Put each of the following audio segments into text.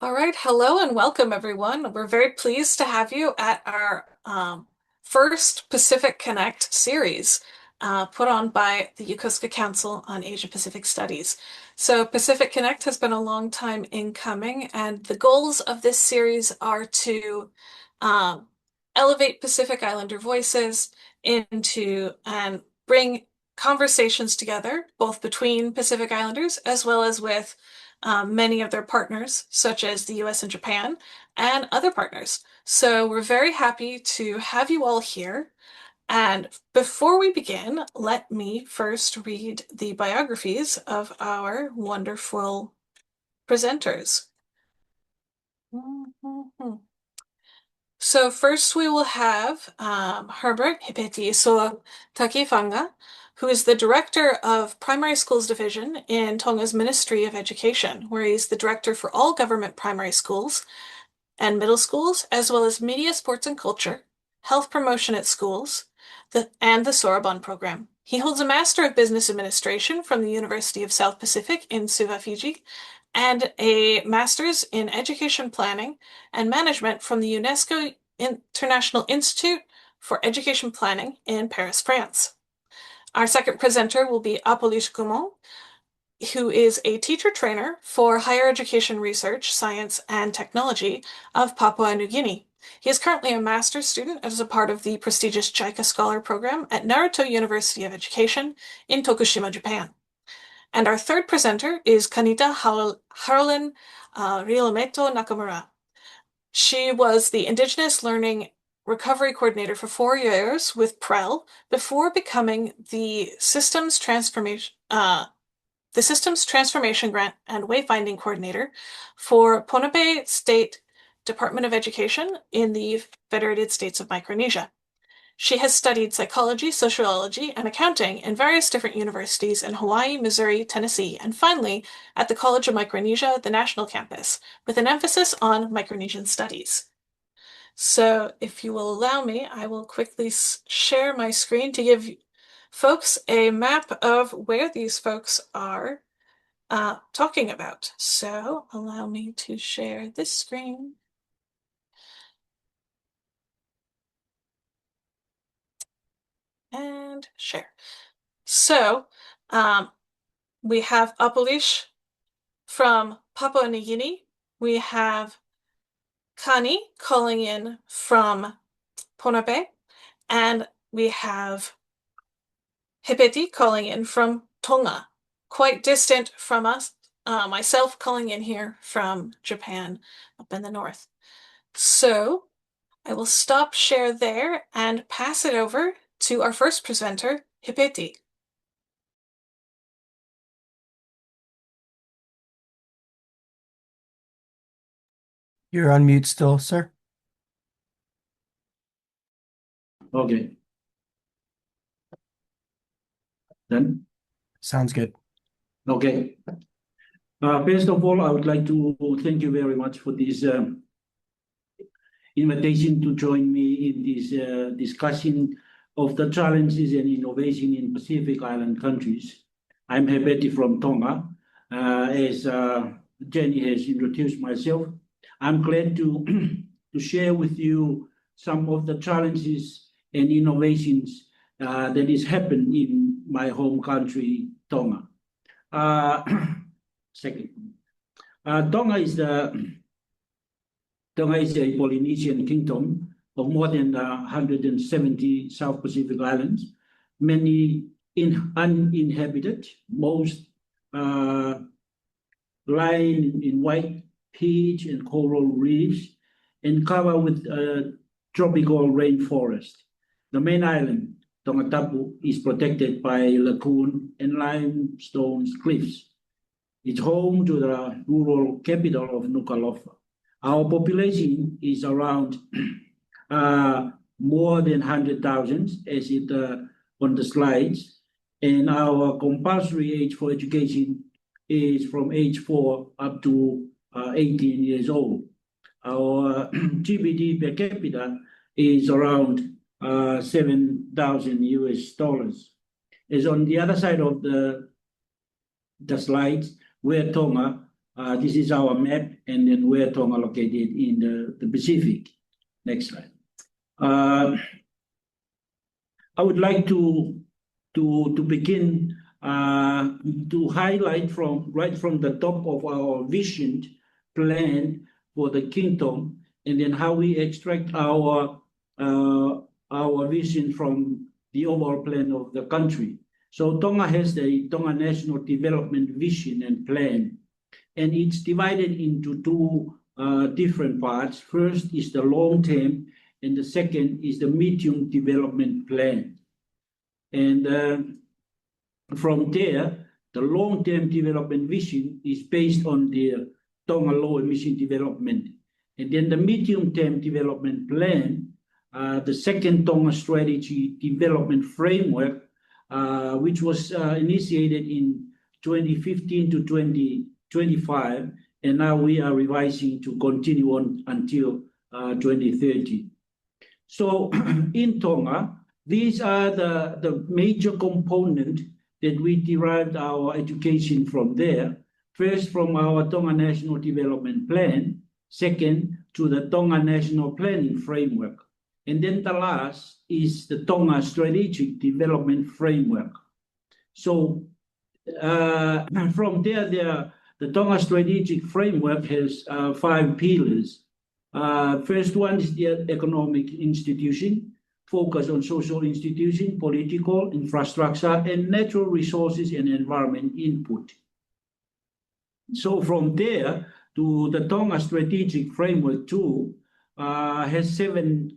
All right, hello and welcome everyone. We're very pleased to have you at our first Pacific Connect series put on by the Yokosuka Council on Asia Pacific Studies. So Pacific Connect has been a long time in coming, and the goals of this series are to um, elevate Pacific Islander voices into and bring conversations together, both between Pacific Islanders as well as with many of their partners, such as the US and Japan, and other partners. So we're very happy to have you all here. And before we begin, let me first read the biographies of our wonderful presenters. So first we will have Herbert so Takeifanga, who is the director of Primary Schools Division in Tonga's Ministry of Education, where he's the director for all government primary schools and middle schools, as well as media, sports, and culture, health promotion at schools, and the Soraban program. He holds a Master of Business Administration from the University of South Pacific in Suva, Fiji, and a Master's in Education Planning and Management from the UNESCO International Institute for Education Planning in Paris, France. Our second presenter will be Apolish Gumong, who is a teacher trainer for higher education research, science, and technology of Papua New Guinea. He is currently a master's student as a part of the prestigious JICA Scholar Program at Naruto University of Education in Tokushima, Japan. And our third presenter is Canita Harollyn Rilometo-Nakamura. She was the Indigenous Learning Recovery Coordinator for 4 years with PREL before becoming the Systems Transformation Grant and Wayfinding Coordinator for Pohnpei State Department of Education in the Federated States of Micronesia. She has studied psychology, sociology, and accounting in various different universities in Hawaii, Missouri, Tennessee, and finally at the College of Micronesia, the National Campus, with an emphasis on Micronesian studies. So if you will allow me, I will quickly share my screen to give folks a map of where these folks are talking about. So allow me to share this screen. And share. So we have Apolish from Papua New Guinea. We have Kani calling in from Pohnpei. And we have Hipeti calling in from Tonga, quite distant from us. Myself calling in here from Japan up in the north. So I will stop share there and pass it over to our first presenter, Hipeti. You're on mute still, sir. Okay. Then? Sounds good. Okay. First of all, I would like to thank you very much for this invitation to join me in this discussion of the challenges and innovation in Pacific Island countries. I'm Herbert from Tonga. As Jenny has introduced myself, I'm glad to share with you some of the challenges and innovations that is happening in my home country, Tonga. Second, Tonga is a Polynesian kingdom of more than 170 South Pacific islands, many uninhabited, most lying in white peach and coral reefs, and covered with tropical rainforest. The main island, Tongatapu, is protected by lagoon and limestone cliffs. It's home to the rural capital of Nuku'alofa. Our population is around more than 100,000, as it on the slides, and our compulsory age for education is from age 4 up to 18 years old. Our GDP per capita is around 7,000 US dollars. As on the other side of the slides, where Tonga, This is our map, and then where Tonga located in the Pacific. Next slide. I would like to begin to highlight right from the top of our vision plan for the kingdom, and then how we extract our vision from the overall plan of the country. So Tonga has the Tonga National Development Vision and Plan, and it's divided into two different parts. First is the long term, and the second is the medium development plan. And from there, the long-term development vision is based on the Tonga low emission development. And then the medium-term development plan, the second Tonga strategy development framework, which was initiated in 2015 to 2025, and now we are revising to continue on until 2030. So in Tonga, these are the major components that we derived our education from there. First, from our Tonga National Development Plan. Second, to the Tonga National Planning Framework. And then the last is the Tonga Strategic Development Framework. So from there, the Tonga Strategic Framework has 5 pillars. First one is the economic institution, focus on social institution, political, infrastructure, and natural resources and environment input. So from there to the Tonga Strategic Framework 2 has seven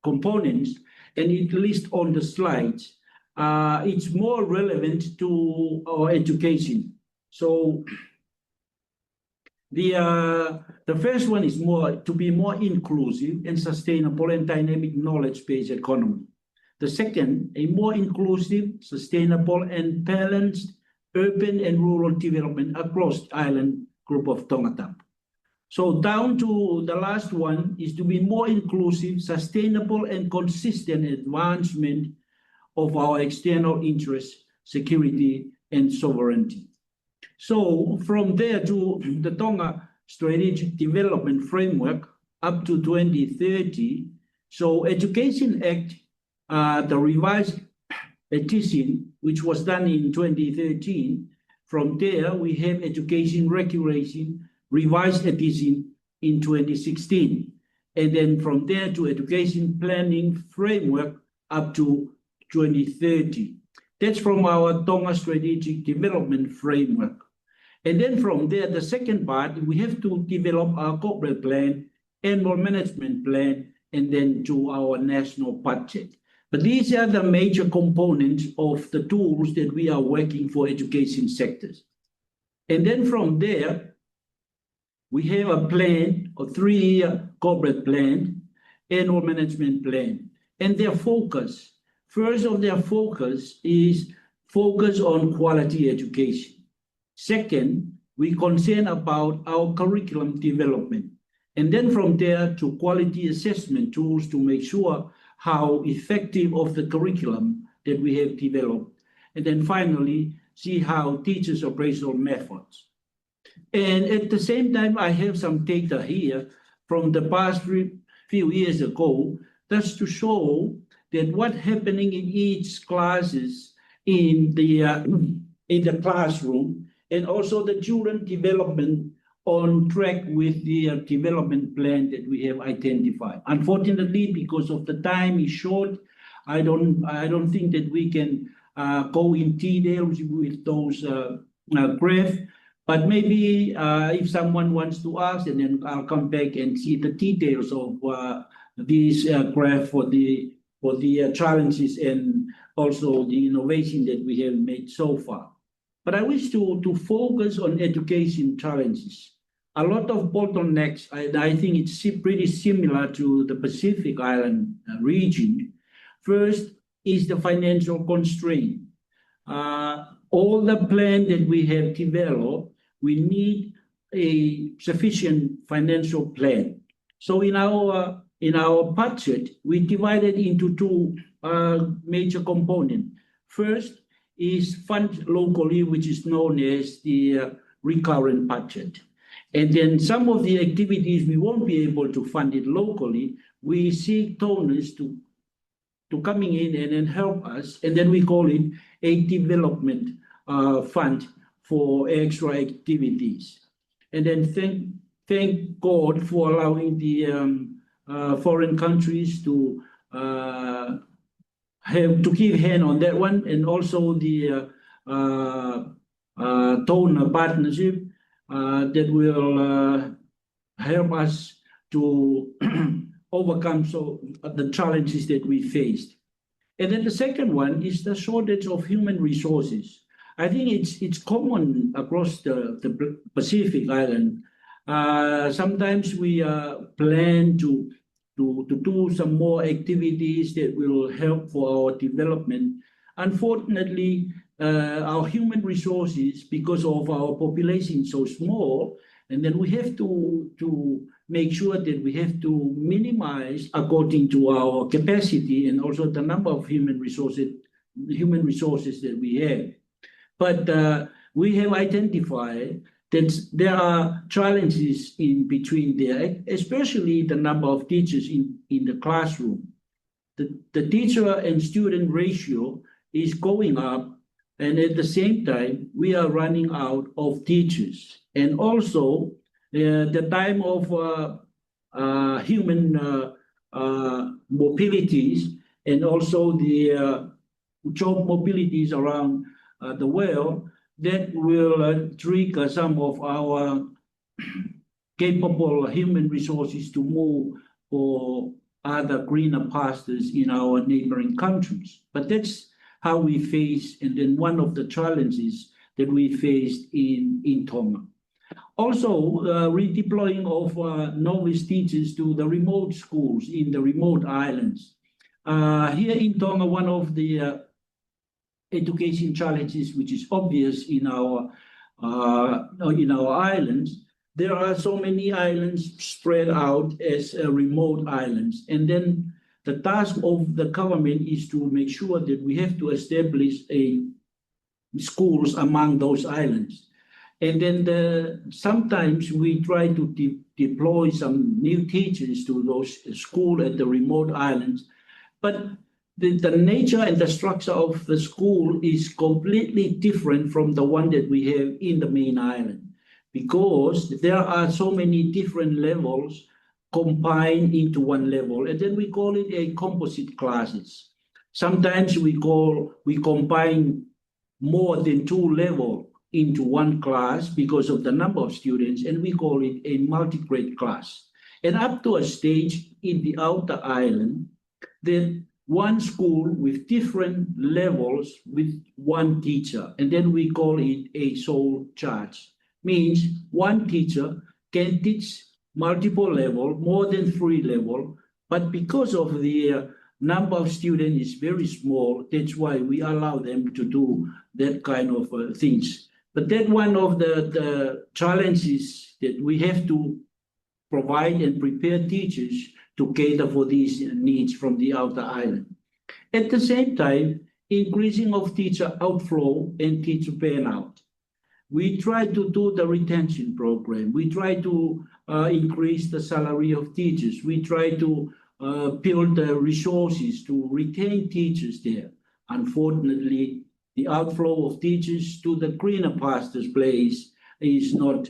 components, and it lists on the slides. It's more relevant to our education. So the first one is to be more inclusive and sustainable and dynamic knowledge-based economy. The second, a more inclusive, sustainable, and balanced urban and rural development across the island group of Tongatapu. So down to the last one is to be more inclusive, sustainable, and consistent advancement of our external interests, security, and sovereignty. So from there to the Tonga Strategic Development Framework up to 2030, so Education Act, the revised edition, which was done in 2013, from there we have Education Regulation, revised edition in 2016. And then from there to Education Planning Framework up to 2030. That's from our Tonga Strategic Development Framework. And then from there, the second part, we have to develop our corporate plan, annual management plan, and then to our national budget. But these are the major components of the tools that we are working for education sectors. And then from there, we have a plan, a 3-year corporate plan, annual management plan, and their focus. First of their focus is focus on quality education. Second, we concern about our curriculum development. And then from there to quality assessment tools to make sure how effective of the curriculum that we have developed. And then finally, see how teachers' operational methods. And at the same time, I have some data here from the past few years ago, that's to show that what's happening in each classes in the classroom, and also the children development on track with the development plan that we have identified. Unfortunately, because of the time is short, I don't think that we can go in details with those graphs. But maybe if someone wants to ask, and then I'll come back and see the details of these graph for the challenges and also the innovation that we have made so far. But I wish to focus on education challenges. A lot of bottlenecks, I think it's pretty similar to the Pacific Island region. First is the financial constraint. All the plan that we have developed, we need a sufficient financial plan. So in our budget, we divided into two major components. First is funded locally, which is known as the recurrent budget. And then some of the activities we won't be able to fund it locally. We seek donors to coming in and then help us, and then we call it a development fund for extra activities. And then thank God for allowing the foreign countries to have to give hand on that one, and also the donor partnership that will help us to overcome the challenges that we faced. And then the second one is the shortage of human resources. I think it's common across the Pacific Island. Sometimes we plan to do some more activities that will help for our development. Unfortunately, our human resources, because of our population so small, and then we have to make sure that we have to minimize according to our capacity and also the number of human resources that we have. But we have identified that there are challenges in between there, especially the number of teachers in the classroom. The teacher and student ratio is going up, and at the same time, we are running out of teachers. And also, the time of human mobilities and also the job mobilities around the world, that will trigger some of our capable human resources to move for other greener pastures in our neighboring countries. But that's how we face, and then one of the challenges that we faced in Tonga. Also, redeploying of novice teachers to the remote schools in the remote islands. Here in Tonga, one of the education challenges, which is obvious in our islands, there are so many islands spread out as remote islands. And then the task of the government is to make sure that we have to establish schools among those islands. And then sometimes we try to deploy some new teachers to those schools at the remote islands. But the nature and the structure of the school is completely different from the one that we have in the main island, because there are so many different levels combined into one level, and then we call it a composite classes. Sometimes we combine more than two levels into one class because of the number of students, and we call it a multi-grade class. And up to a stage in the outer island, then one school with different levels with one teacher, and then we call it a sole charge. Means one teacher can teach multiple levels, more than 3 levels, but because of the number of students is very small, that's why we allow them to do that kind of things. But that one of the challenges that we have to provide and prepare teachers to cater for these needs from the outer island. At the same time, increasing of teacher outflow and teacher burnout. We try to do the retention program. We try to increase the salary of teachers. We try to build the resources to retain teachers there. Unfortunately, the outflow of teachers to the greener pastures place is not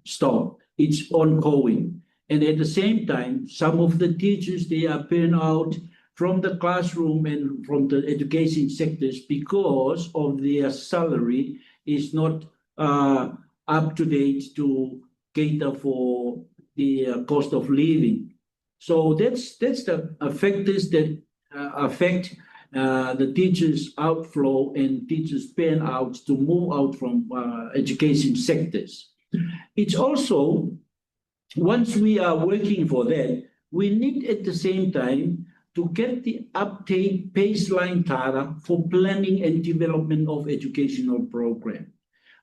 stopped. It's ongoing. And at the same time, some of the teachers, they are burned out from the classroom and from the education sectors because of their salary is not up to date to cater for the cost of living. So that's the factors that affect the teachers' outflow and teachers' burnout to move out from education sectors. It's also, once we are working for that, we need at the same time to get the uptake baseline data for planning and development of educational program.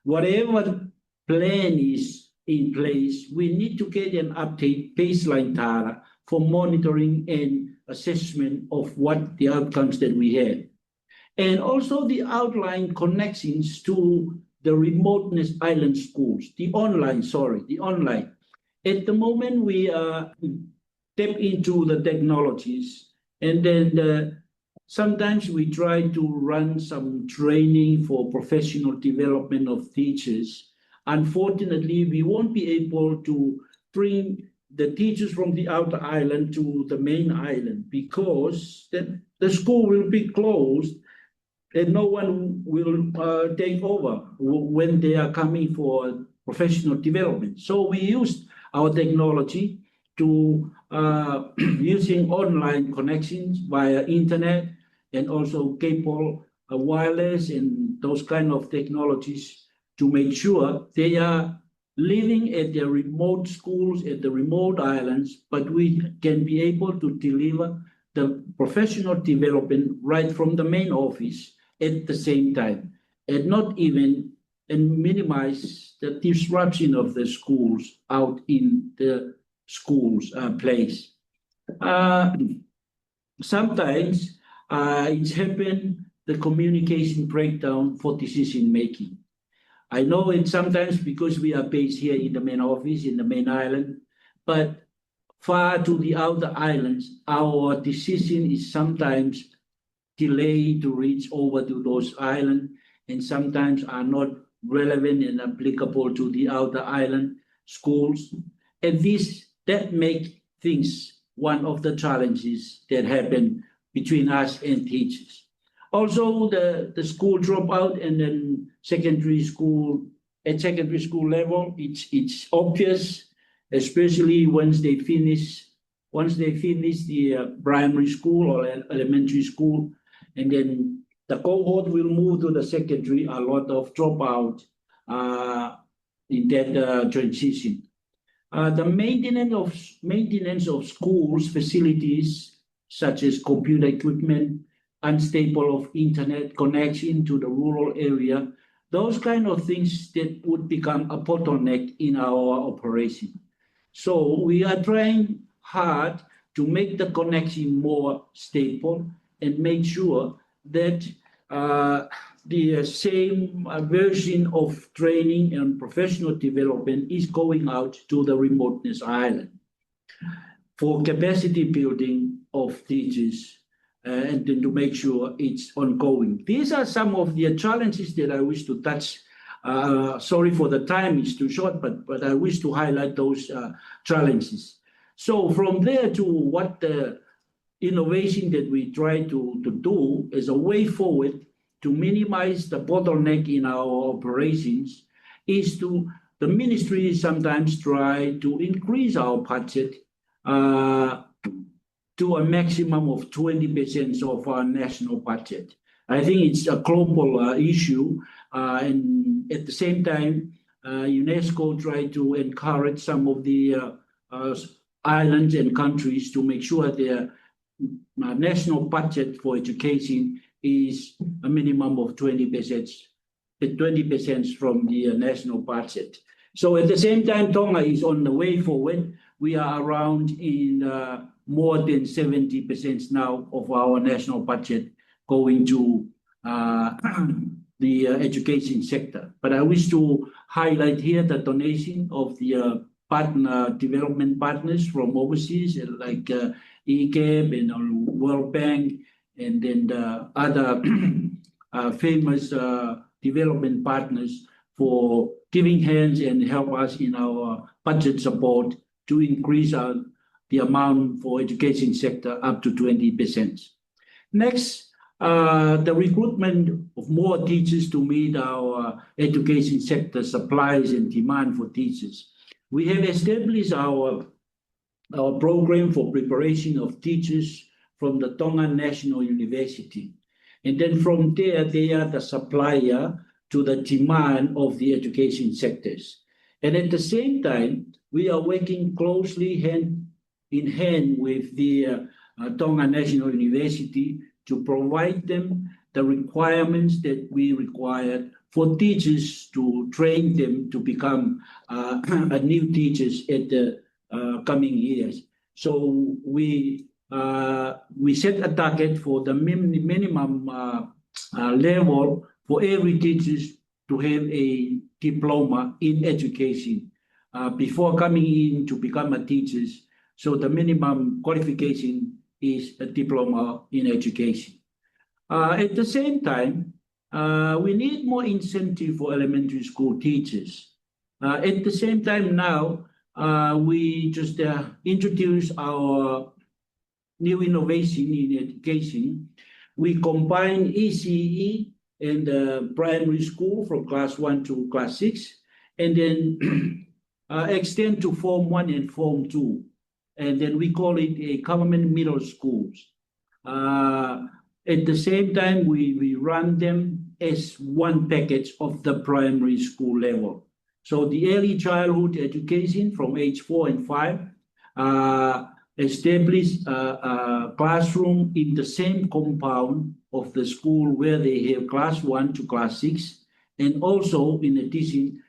Whatever plan is in place, we need to get an uptake baseline data for monitoring and assessment of what the outcomes that we have. and also the outline connections to the remoteness island schools, the online. At the moment, we tap into the technologies, and then sometimes we try to run some training for professional development of teachers. Unfortunately, we won't be able to bring the teachers from the outer island to the main island because the school will be closed and no one will take over when they are coming for professional development. So we used our technology to using online connections via internet and also cable, wireless, and those kind of technologies to make sure they are living at their remote schools, at the remote islands, but we can be able to deliver the professional development right from the main office at the same time, and not even and minimize the disruption of the schools out in the schools place. Sometimes it's happened the communication breakdown for decision making. I know it sometimes because we are based here in the main office, in the main island, but far to the outer islands, our decision is sometimes delayed to reach over to those islands and sometimes are not relevant and applicable to the outer island schools. And that makes things one of the challenges that happen between us and teachers. Also, the school dropout and then secondary school, at secondary school level, it's obvious, especially once they finish the primary school or elementary school, and then the cohort will move to the secondary, a lot of dropout in that transition. The maintenance of schools facilities, such as computer equipment, unstable of internet connection to the rural area, those kind of things that would become a bottleneck in our operation. So we are trying hard to make the connection more stable and make sure that the same version of training and professional development is going out to the remoteness island for capacity building of teachers and then to make sure it's ongoing. These are some of the challenges that I wish to touch. Sorry for the time, it's too short, but I wish to highlight those challenges. So from there to what the innovation that we try to do as a way forward to minimize the bottleneck in our operations is the ministry sometimes try to increase our budget to a maximum of 20% of our national budget. I think it's a global issue, and at the same time, UNESCO tried to encourage some of the islands and countries to make sure their national budget for education is a minimum of 20%, 20% from the national budget. So at the same time, Tonga is on the way forward. We are around in more than 70% now of our national budget going to the education sector. But I wish to highlight here the donation of the development partners from overseas, like ECAB and World Bank, and then the other famous development partners for giving hands and help us in our budget support to increase the amount for education sector up to 20%. Next, the recruitment of more teachers to meet our education sector supplies and demand for teachers. We have established our program for preparation of teachers from the Tonga National University. And then from there, they are the supplier to the demand of the education sectors. And at the same time, we are working closely hand in hand with the Tonga National University to provide them the requirements that we require for teachers to train them to become new teachers at the coming years. So we set a target for the minimum level for every teacher to have a diploma in education before coming in to become a teacher. So the minimum qualification is a diploma in education. At the same time, we need more incentive for elementary school teachers. At the same time now, we just introduce our new innovation in education. We combine ECE and primary school from class 1 to class 6, and then extend to Form 1 and Form 2. And then we call it a government middle schools. At the same time, we run them as one package of the primary school level. So the early childhood education from age 4 and 5 establish a classroom in the same compound of the school where they have class 1 to class 6, and also in addition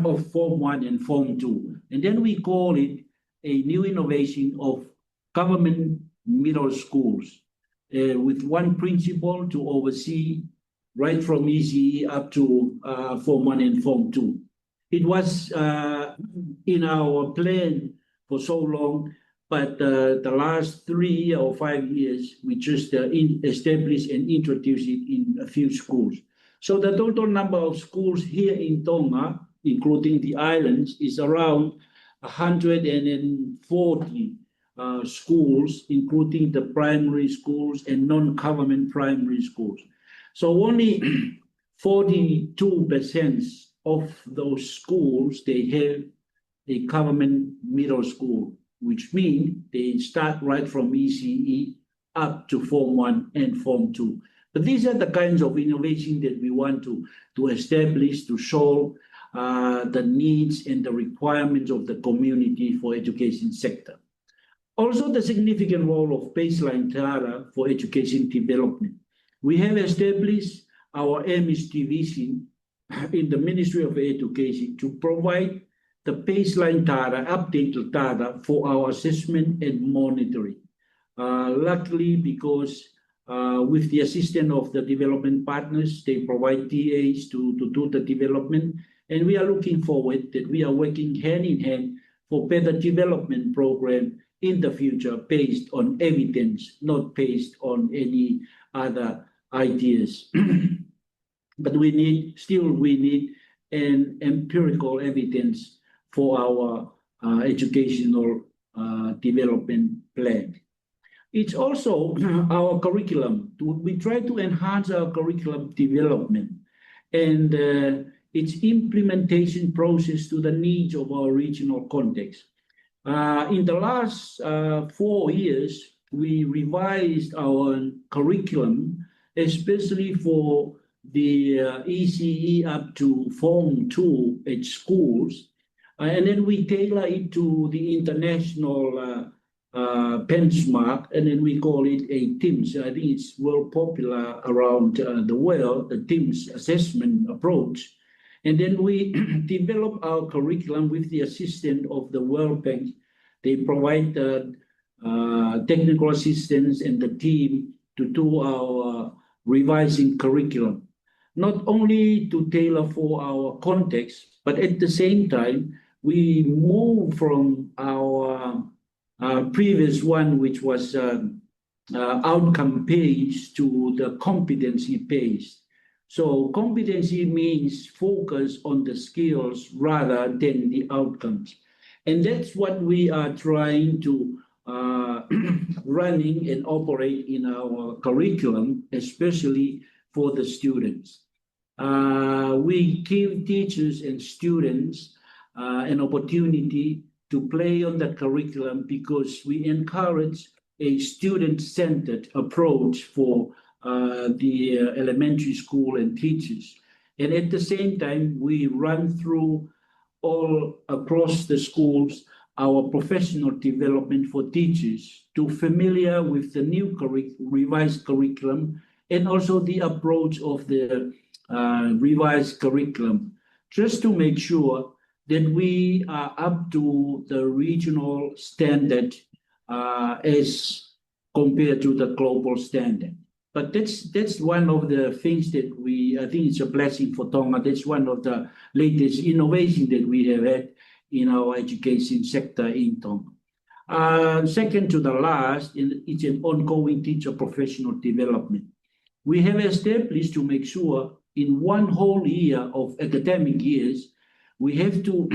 of Form 1 and Form 2. And then we call it a new innovation of government middle schools with one principal to oversee right from ECE up to Form 1 and Form 2. It was in our plan for so long, but the last 3 or 5 years, we just established and introduced it in a few schools. So the total number of schools here in Tonga, including the islands, is around 140 schools, including the primary schools and non-government primary schools. So only 42% of those schools, they have a government middle school, which means they start right from ECE up to Form 1 and Form 2. But these are the kinds of innovation that we want to establish to solve the needs and the requirements of the community for education sector. Also, the significant role of baseline data for education development. We have established our MS division in the Ministry of Education to provide the baseline data, updated data for our assessment and monitoring. Luckily, because with the assistance of the development partners, they provide DAs to do the development. And we are looking forward that we are working hand in hand for better development program in the future based on evidence, not based on any other ideas. But we need an empirical evidence for our educational development plan. It's also our curriculum. We try to enhance our curriculum development and its implementation process to the needs of our regional context. In the last 4 years, we revised our curriculum, especially for the ECE up to Form 2 at schools. And then we tailor it to the international benchmark, and then we call it a TIMSS. I think it's well popular around the world, the TIMSS assessment approach. And then we develop our curriculum with the assistance of the World Bank. They provide the technical assistance and the team to do our revising curriculum, not only to tailor for our context, but at the same time, we move from our previous one, which was outcome-based, to the competency-based. So competency means focus on the skills rather than the outcomes. And that's what we are trying to running and operate in our curriculum, especially for the students. We give teachers and students an opportunity to play on the curriculum because we encourage a student-centered approach for the elementary school and teachers. And at the same time, we run through all across the schools our professional development for teachers to familiar with the new revised curriculum and also the approach of the revised curriculum, just to make sure that we are up to the regional standard as compared to the global standard. But that's one of the things that I think it's a blessing for Tonga. That's one of the latest innovation that we have had in our education sector in Tonga. Second to the last, it's an ongoing teacher professional development. We have established to make sure in one whole year of academic years, we have to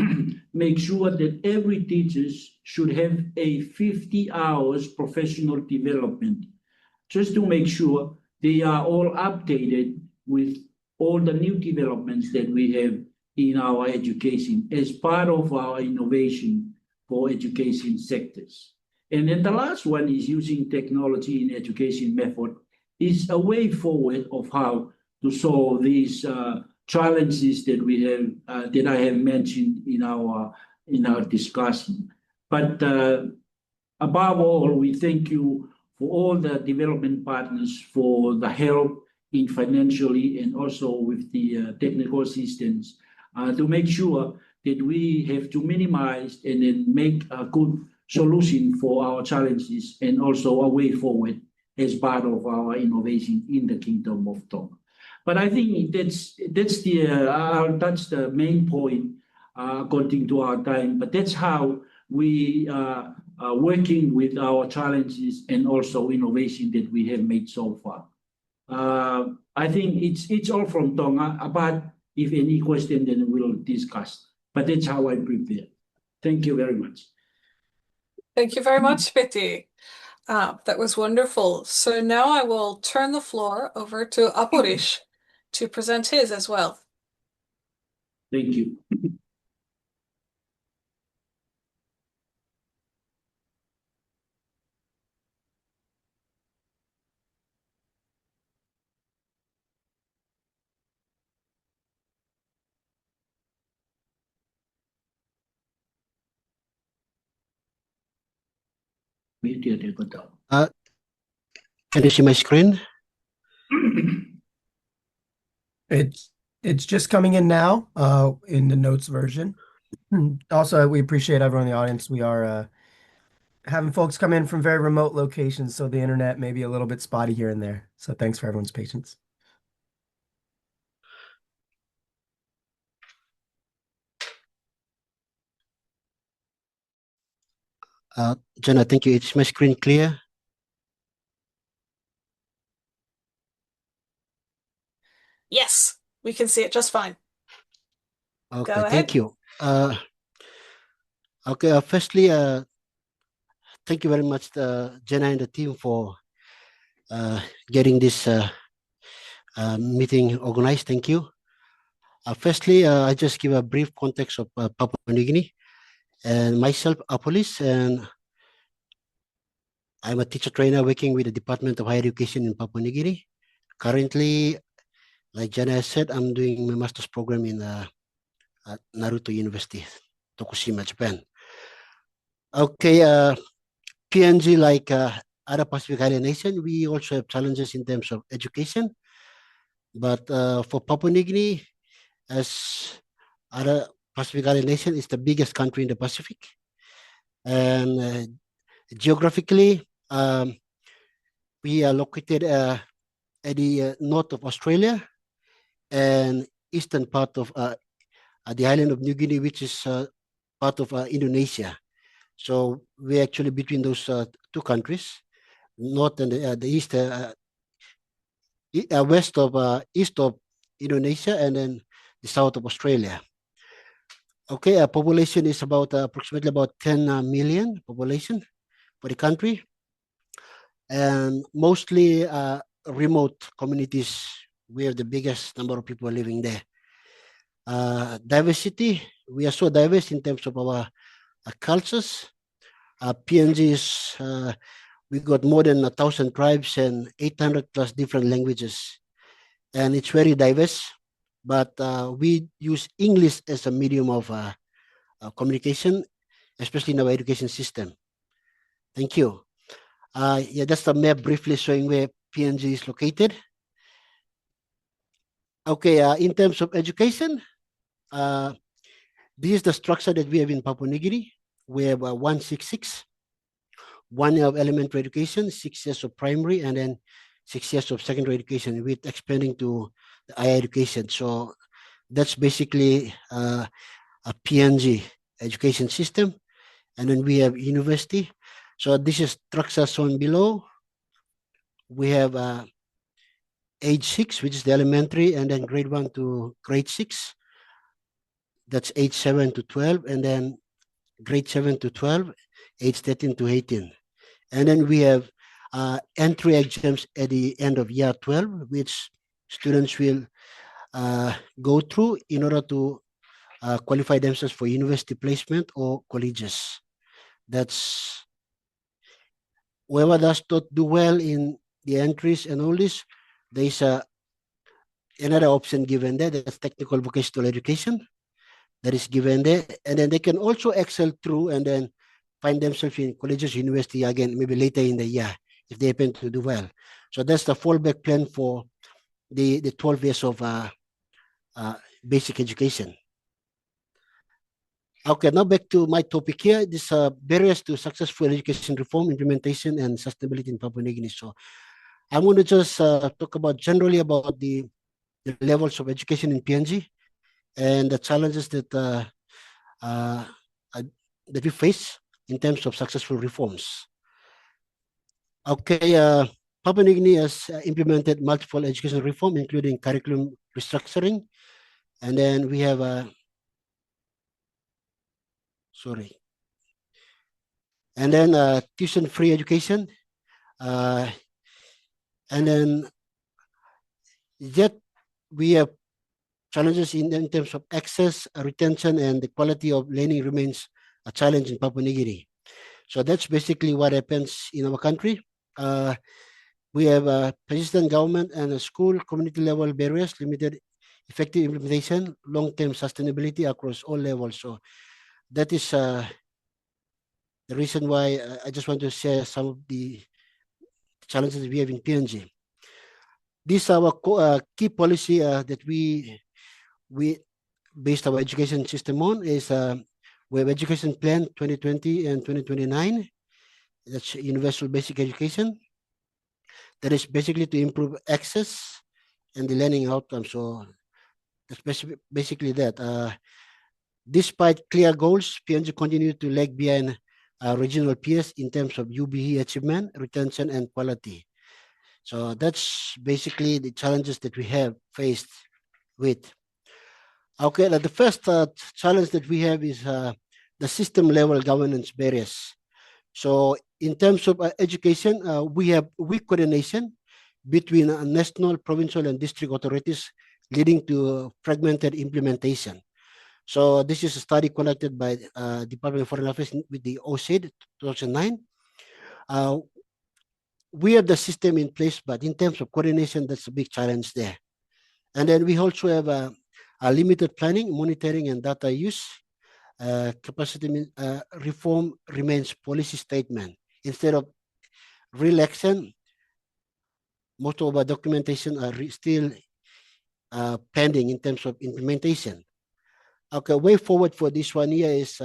make sure that every teacher should have a 50 hours professional development, just to make sure they are all updated with all the new developments that we have in our education as part of our innovation for education sectors. And then the last one is using technology in education method is a way forward of how to solve these challenges that we have that I have mentioned in our discussion. But above all, we thank you for all the development partners for the help in financially and also with the technical assistance to make sure that we have to minimize and then make a good solution for our challenges and also a way forward as part of our innovation in the Kingdom of Tonga. But I think that's the main point according to our time. But that's how we are working with our challenges and also innovation that we have made so far. I think it's all from Tonga. But if any question, then we'll discuss. But that's how I prepare. Thank you very much. Thank you very much, Piti. That was wonderful. So now I will turn the floor over to Apolish to present his as well. Thank you. Can you see my screen? It's just coming in now in the notes version. Also, we appreciate everyone in the audience. We are having folks come in from very remote locations, so the internet may be a little bit spotty here and there. So thanks for everyone's patience. Jenna, thank you. Is my screen clear? Yes, we can see it just fine. Okay, Go ahead. thank you. Okay, firstly, thank you very much, Jenna and the team for getting this meeting organized. Thank you. Firstly, I just give a brief context of Papua New Guinea and myself, Apolish, and I'm a teacher trainer working with the Department of Higher Education in Papua New Guinea. Currently, like Jenna said, I'm doing my master's program in at Naruto University, Tokushima, Japan. Okay, PNG, like other Pacific Island nations, we also have challenges in terms of education. But for Papua New Guinea, as other Pacific Island nation, is the biggest country in the Pacific. And geographically, we are located at the north of Australia and eastern part of the island of New Guinea, which is part of Indonesia. So we're actually between those two countries, north and the east, west of east of Indonesia, and then the south of Australia. Okay, our population is about approximately about 10 million population for the country, and mostly remote communities where the biggest number of people are living there. Diversity, we are so diverse in terms of our cultures. PNG is, we got more than 1,000 tribes and 800 plus different languages. And it's very diverse, but we use English as a medium of communication, especially in our education system. Thank you. Yeah, that's the map briefly showing where PNG is located. Okay, in terms of education, this is the structure that we have in Papua New Guinea. We have 166, 1 year of elementary education, 6 years of primary, and then 6 years of secondary education with expanding to the higher education. So that's basically a PNG education system. And then we have university. So this is structure shown below. We have age 6, which is the elementary, and then grade 1 to grade 6. That's age 7 to 12, and then grade 7 to 12, age 13 to 18. And then we have entry exams at the end of year 12, which students will go through in order to qualify themselves for university placement or colleges. That's whoever does not do well in the entries and all this, there is another option given there, that's technical vocational education that is given there. And then they can also excel through and then find themselves in colleges, university again, maybe later in the year, if they happen to do well. So that's the fallback plan for the 12 years of basic education. Okay, now back to my topic here. This barriers to successful education reform, implementation, and sustainability in Papua New Guinea. So I'm going to just talk about generally about the levels of education in PNG and the challenges that we face in terms of successful reforms. Okay, Papua New Guinea has implemented multiple education reform, including curriculum restructuring, and then we have and then tuition-free education, and then yet we have challenges in terms of access, retention, and the quality of learning remains a challenge in Papua New Guinea. So that's basically what happens in our country. We have a persistent government and a school community level barriers, limited effective implementation, long-term sustainability across all levels. So that is the reason why I just want to share some of the challenges we have in PNG. These are our key policy that we based our education system on is we have education plan 2020 and 2029. That's universal basic education. That is basically to improve access and the learning outcomes. So that's basically that. Despite clear goals, PNG continue to lag behind regional peers in terms of UBE achievement, retention, and quality. So that's basically the challenges that we have faced with. Okay, the first challenge that we have is the system level governance barriers. So in terms of education, we have weak coordination between national, provincial, and district authorities, leading to fragmented implementation. So this is a study conducted by Department of Foreign Affairs with the OSAID 2009. We have the system in place, but in terms of coordination, that's a big challenge there. And then we also have a limited planning, monitoring, and data use. Capacity reform remains policy statement. Instead of real action, most of our documentation are still pending in terms of implementation. Okay, way forward for this one here is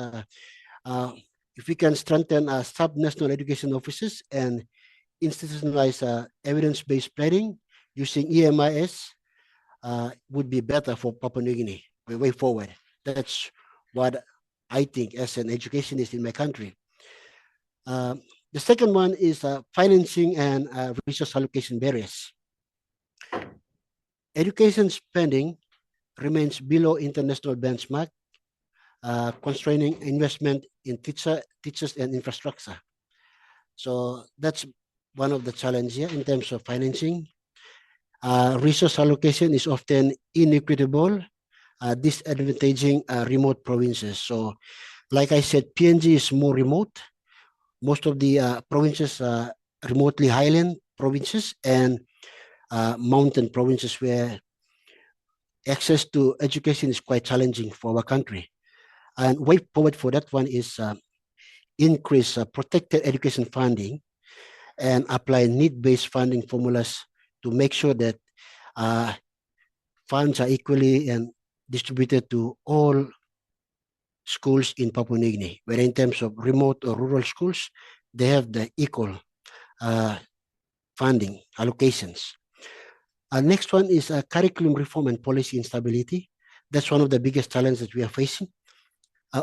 if we can strengthen sub-national education offices and institutionalize evidence-based planning using EMIS would be better for Papua New Guinea way forward. That's what I think as an educationist in my country. The second one is financing and resource allocation barriers. Education spending remains below international benchmark, constraining investment in teachers and infrastructure. So that's one of the challenges here in terms of financing. Resource allocation is often inequitable, disadvantaging remote provinces. So like I said, PNG is more remote. Most of the provinces are remotely highland provinces and mountain provinces where access to education is quite challenging for our country. And way forward for that one is increase protected education funding and apply need-based funding formulas to make sure that funds are equally and distributed to all schools in Papua New Guinea, whether in terms of remote or rural schools, they have the equal funding allocations. Next one is curriculum reform and policy instability. That's one of the biggest challenges that we are facing.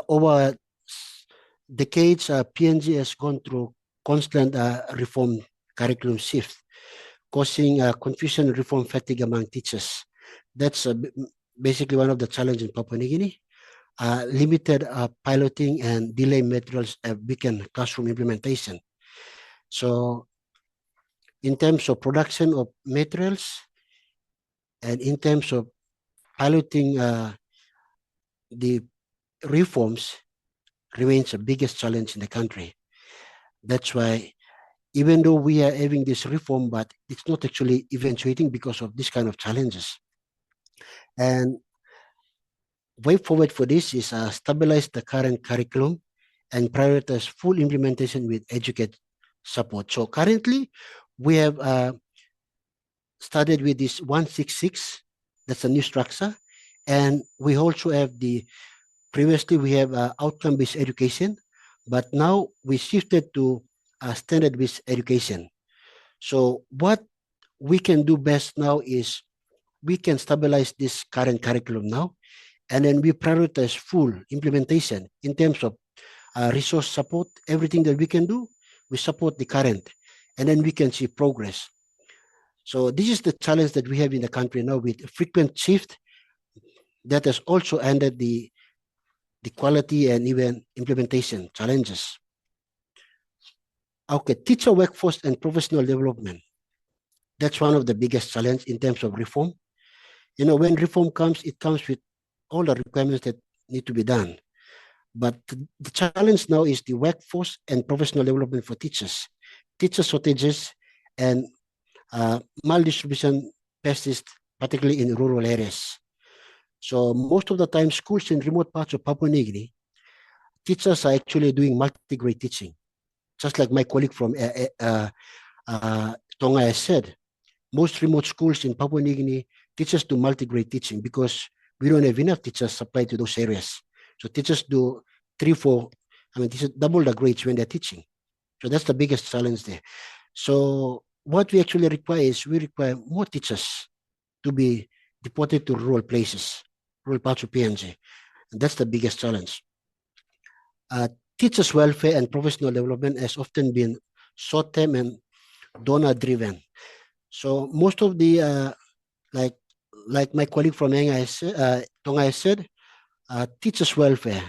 Over decades, PNG has gone through constant reform curriculum shift, causing confusion and reform fatigue among teachers. That's basically one of the challenges in Papua New Guinea. Limited piloting and delay materials have weakened classroom implementation. So in terms of production of materials and in terms of piloting the reforms remains the biggest challenge in the country. That's why even though we are having this reform, but it's not actually eventuating because of this kind of challenges. And way forward for this is stabilize the current curriculum and prioritize full implementation with educate support. So currently we have started with this 166, that's a new structure. And we also have previously we have outcome-based education, but now we shifted to standard-based education. So what we can do best now is we can stabilize this current curriculum now, and then we prioritize full implementation in terms of resource support, everything that we can do, we support the current, and then we can see progress. So this is the challenge that we have in the country now with frequent shift that has also ended the quality and even implementation challenges. Okay, teacher workforce and professional development. That's one of the biggest challenges in terms of reform. You know, when reform comes, it comes with all the requirements that need to be done. But the challenge now is the workforce and professional development for teachers. Teacher shortages and maldistribution persists, particularly in rural areas. So most of the time, schools in remote parts of Papua New Guinea, teachers are actually doing multi-grade teaching. Just like my colleague from Tonga has said, most remote schools in Papua New Guinea, teachers do multi-grade teaching because we don't have enough teachers supplied to those areas. So teachers do teachers double the grades when they're teaching. So that's the biggest challenge there. So what we actually require is we require more teachers to be deported to rural places, rural parts of PNG. And that's the biggest challenge. Teachers' welfare and professional development has often been short-term and donor-driven. So most of the, like my colleague from Tonga has said, teachers' welfare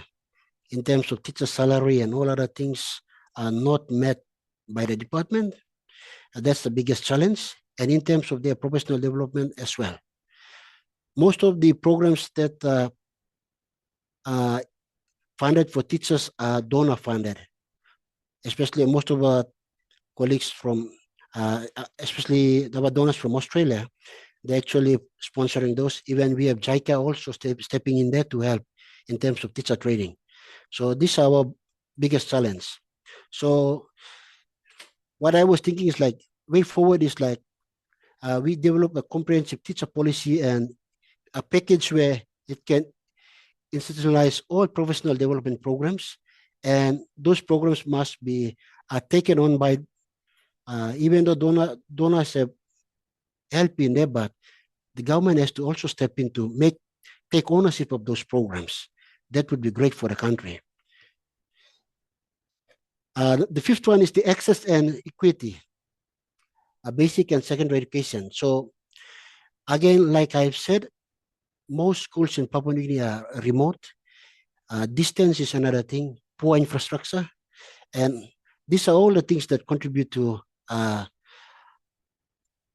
in terms of teacher salary and all other things are not met by the department. That's the biggest challenge. And in terms of their professional development as well. Most of the programs that funded for teachers are donor funded, especially most of our colleagues from, especially our donors from Australia, they're actually sponsoring those. Even we have JICA also stepping in there to help in terms of teacher training. So this is our biggest challenge. So what I was thinking is like, way forward is like, we develop a comprehensive teacher policy and a package where it can institutionalize all professional development programs, and those programs must be taken on by, even though donors have help in there, but the government has to also step in to take ownership of those programs. That would be great for the country. The fifth one is the access and equity, basic and secondary education. So again, like I've said, most schools in Papua New Guinea are remote. Distance is another thing, poor infrastructure. And these are all the things that contribute to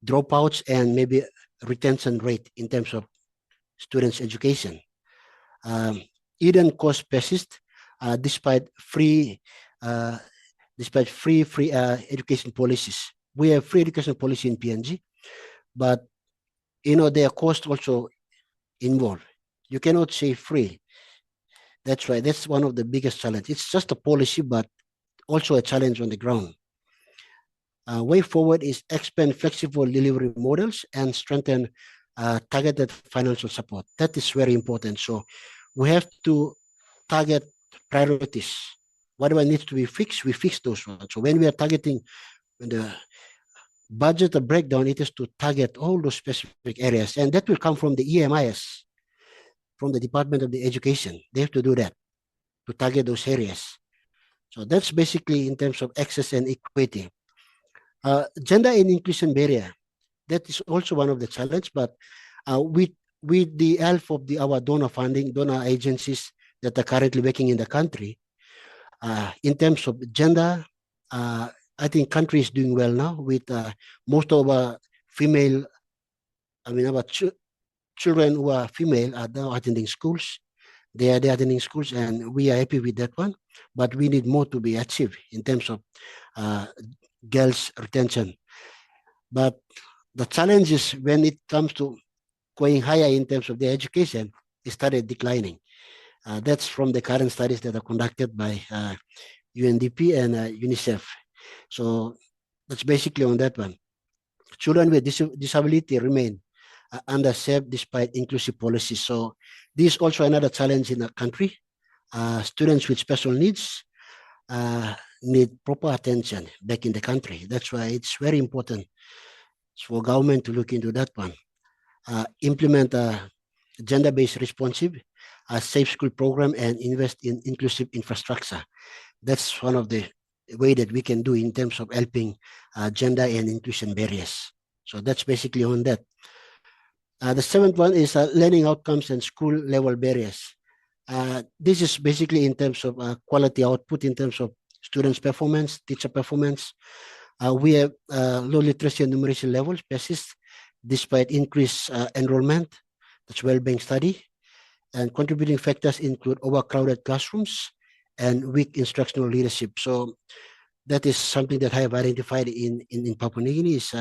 dropouts and maybe retention rate in terms of students' education. Hidden costs persist despite free education policies. We have free education policy in PNG, but there are costs also involved. You cannot say free. That's right. That's one of the biggest challenges. It's just a policy, but also a challenge on the ground. Way forward is expand flexible delivery models and strengthen targeted financial support. That is very important. So we have to target priorities. Whatever needs to be fixed, we fix those ones. So when we are targeting the budget a breakdown, it is to target all those specific areas, and that will come from the EMIS, from the Department of the Education. They have to do that to target those areas. So that's basically in terms of access and equity. Gender and inclusion barrier, that is also one of the challenge, but with the help of our donor agencies that are currently working in the country, in terms of gender, I think country is doing well now with most of our female, our children who are female are now attending schools. They are attending schools, and we are happy with that one. But we need more to be achieved in terms of girls' retention. But the challenge is when it comes to going higher in terms of the education, it started declining. That's from the current studies that are conducted by UNDP and UNICEF. So that's basically on that one. Children with disability remain underserved despite inclusive policies. So this is also another challenge in the country. Students with special needs need proper attention back in the country. That's why it's very important for government to look into that one. Implement a gender-based responsive, safe school program, and invest in inclusive infrastructure. That's one of the way that we can do in terms of helping gender and inclusion barriers. So that's basically on that. The seventh one is learning outcomes and school level barriers. This is basically in terms of quality output, in terms of students' performance, teacher performance. We have low literacy and numeracy levels persist despite increased enrollment. That's well-being study. And contributing factors include overcrowded classrooms and weak instructional leadership. So that is something that I have identified in Papua New Guinea. Is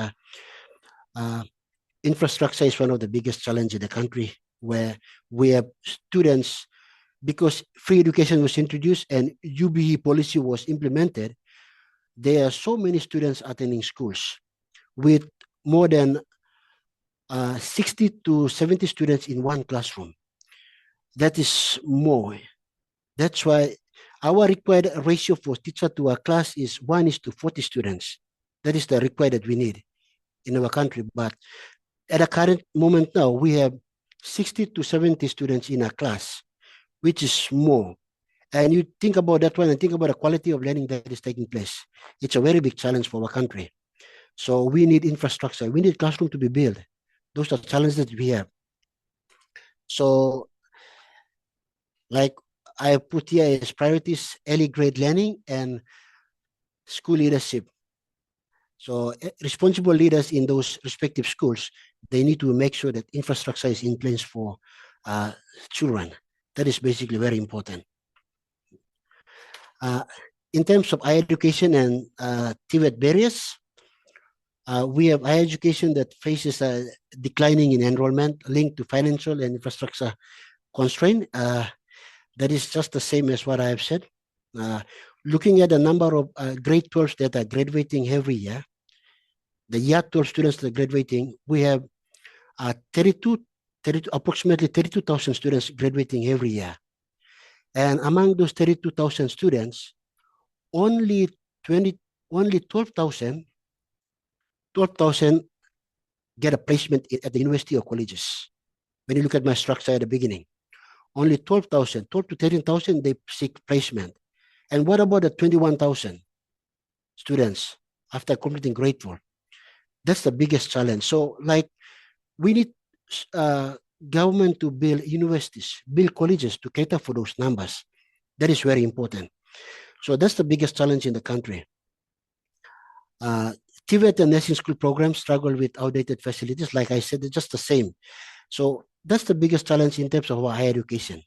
infrastructure is one of the biggest challenges in the country, where we have students, because free education was introduced and UBE policy was implemented, there are so many students attending schools with more than 60 to 70 students in one classroom. That is more. That's why our required ratio for teacher to a class is 1:40 students. That is the required that we need in our country. But at the current moment now, we have 60 to 70 students in a class, which is more. And you think about that one and think about the quality of learning that is taking place. It's a very big challenge for our country. So we need infrastructure. We need classroom to be built. Those are challenges that we have. So like I put here as priorities, early grade learning and school leadership. So responsible leaders in those respective schools, they need to make sure that infrastructure is in place for children. That is basically very important. In terms of higher education and TVET barriers, we have higher education that faces a declining in enrollment linked to financial and infrastructure constraint. That is just the same as what I have said. Looking at the number of grade 12s that are graduating every year, the year 12 students that are graduating, we have approximately 32,000 students graduating every year. And among those 32,000 students, only 12,000 get a placement at the university or colleges. When you look at my structure at the beginning, only 12 to 13,000, they seek placement. And what about the 21,000 students after completing grade 12? That's the biggest challenge. So like we need government to build universities, build colleges to cater for those numbers. That is very important. So that's the biggest challenge in the country. TVET and nursing school programs struggle with outdated facilities. Like I said, they're just the same. So that's the biggest challenge in terms of our higher education.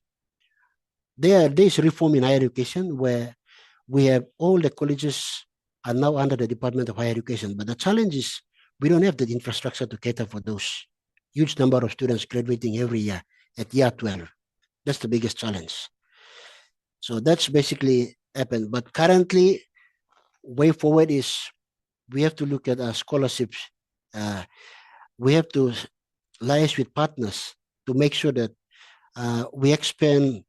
There is reform in higher education where we have all the colleges are now under the Department of Higher Education. But the challenge is we don't have the infrastructure to cater for those huge number of students graduating every year at year 12. That's the biggest challenge. So that's basically happened. But currently, way forward is we have to look at scholarships. We have to liaise with partners to make sure that we expand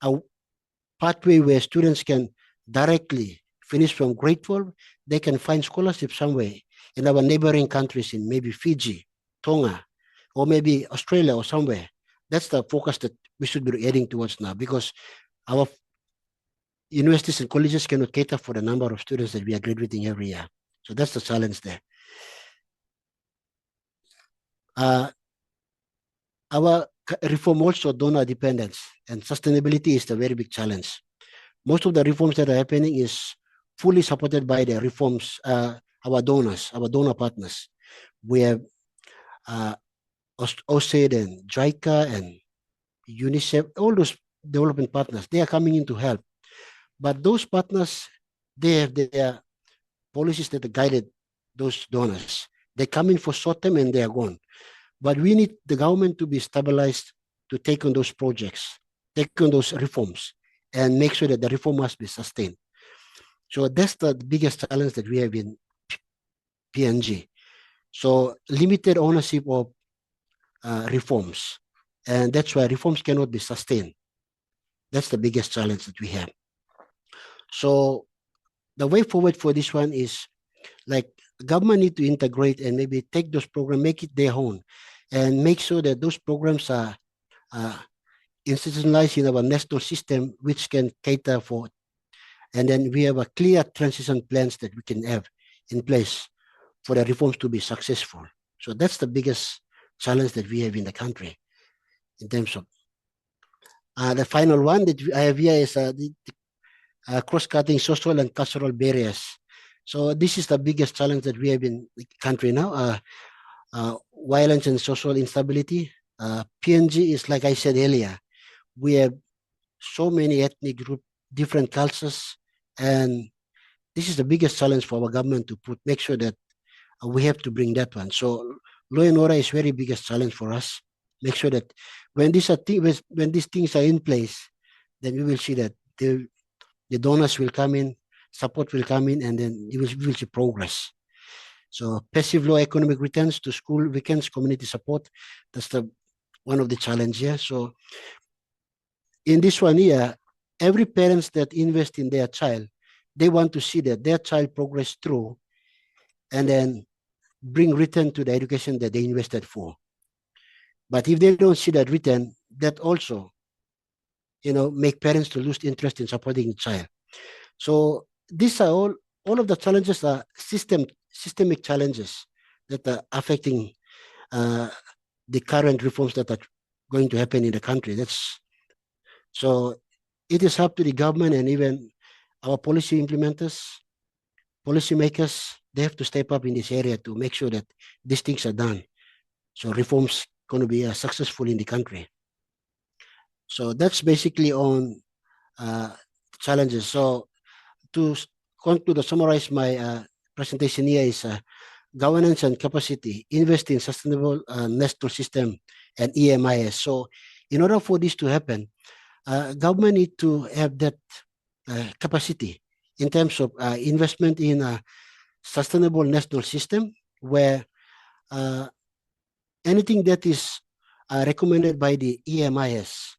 a pathway where students can directly finish from grade 12. They can find scholarship somewhere in our neighboring countries, in maybe Fiji, Tonga, or maybe Australia or somewhere. That's the focus that we should be heading towards now, because our universities and colleges cannot cater for the number of students that we are graduating every year. So that's the challenge there. Our reform also donor dependence and sustainability is the very big challenge. Most of the reforms that are happening is fully supported by the reforms, our donors, our donor partners. We have OSAID and JICA and UNICEF, all those development partners, they are coming in to help. But those partners, they have their policies that have guided those donors. They come in for short term and they are gone. But we need the government to be stabilized to take on those projects, take on those reforms, and make sure that the reform must be sustained. So that's the biggest challenge that we have in PNG. So limited ownership of reforms. And that's why reforms cannot be sustained. That's the biggest challenge that we have. So the way forward for this one is like government need to integrate and maybe take those programs, make it their own, and make sure that those programs are institutionalized in our national system, which can cater for, and then we have a clear transition plans that we can have in place for the reforms to be successful. So that's the biggest challenge that we have in the country in terms of the final one that I have here is the cross-cutting social and cultural barriers. So this is the biggest challenge that we have in the country now. Violence and social instability. PNG is, like I said earlier, we have so many ethnic groups, different cultures, and this is the biggest challenge for our government to make sure that we have to bring that one. So law and order is very biggest challenge for us. Make sure that when these things are in place, then we will see that the donors will come in, support will come in, and then we will see progress. So passive low economic returns to school weekends, community support, that's one of the challenges here. So in this one here, every parents that invest in their child, they want to see that their child progress through and then bring return to the education that they invested for. But if they don't see that return, that also, make parents to lose interest in supporting the child. So these are all of the challenges are systemic challenges that are affecting the current reforms that are going to happen in the country. So it is up to the government and even our policy implementers, policymakers, they have to step up in this area to make sure that these things are done. So reforms going to be successful in the country. So that's basically on challenges. So to conclude or summarize my presentation here is governance and capacity, invest in sustainable national system and EMIS. So in order for this to happen, government need to have that capacity in terms of investment in a sustainable national system where anything that is recommended by the EMIS,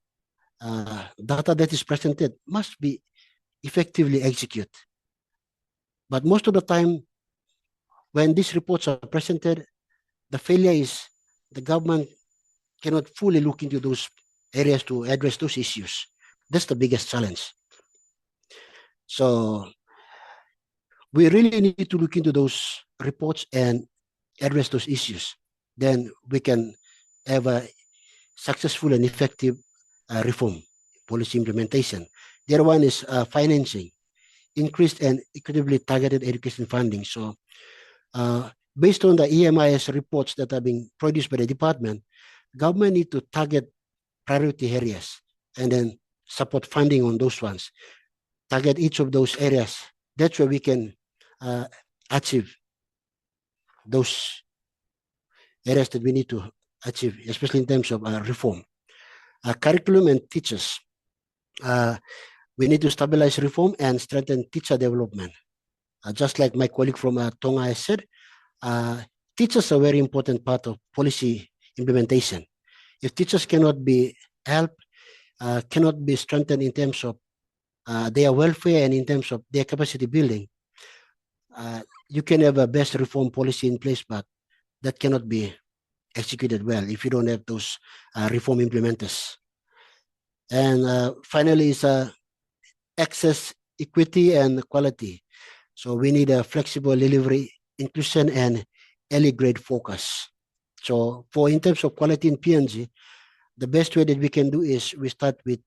data that is presented must be effectively executed. But most of the time, when these reports are presented, the failure is the government cannot fully look into those areas to address those issues. That's the biggest challenge. So we really need to look into those reports and address those issues. Then we can have a successful and effective reform policy implementation. The other one is financing, increased and equitably targeted education funding. So based on the EMIS reports that are being produced by the department, government need to target priority areas and then support funding on those ones. Target each of those areas. That's where we can achieve those areas that we need to achieve, especially in terms of reform. Curriculum and teachers. We need to stabilize reform and strengthen teacher development. Just like my colleague from Tonga has said, teachers are a very important part of policy implementation. If teachers cannot be helped, cannot be strengthened in terms of their welfare and in terms of their capacity building, you can have a best reform policy in place, but that cannot be executed well if you don't have those reform implementers. And finally is access, equity, and quality. So we need a flexible delivery, inclusion, and early grade focus. So for in terms of quality in PNG, the best way that we can do is we start with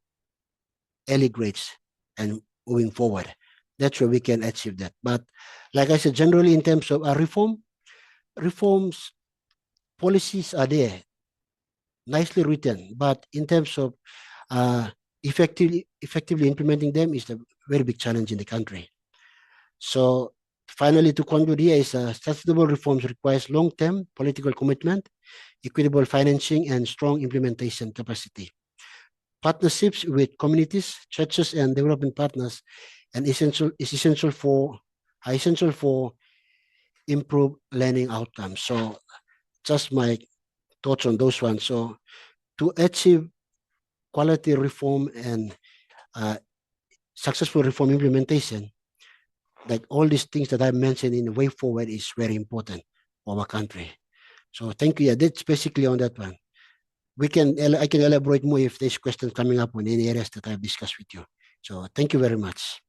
early grades and moving forward. That's where we can achieve that. But like I said, generally in terms of reforms, policies are there, nicely written, but in terms of uh, effectively implementing them is a very big challenge in the country. So finally, to conclude here is sustainable reforms requires long-term political commitment, equitable financing, and strong implementation capacity. Partnerships with communities, churches, and development partners is essential for improved learning outcomes. So just my thoughts on those ones. So to achieve quality reform and uh, successful reform implementation, like all these things that I mentioned in the way forward is very important for our country. So thank you. Yeah, that's basically on that one. I can elaborate more if there's questions coming up on any areas that I've discussed with you. So thank you very much.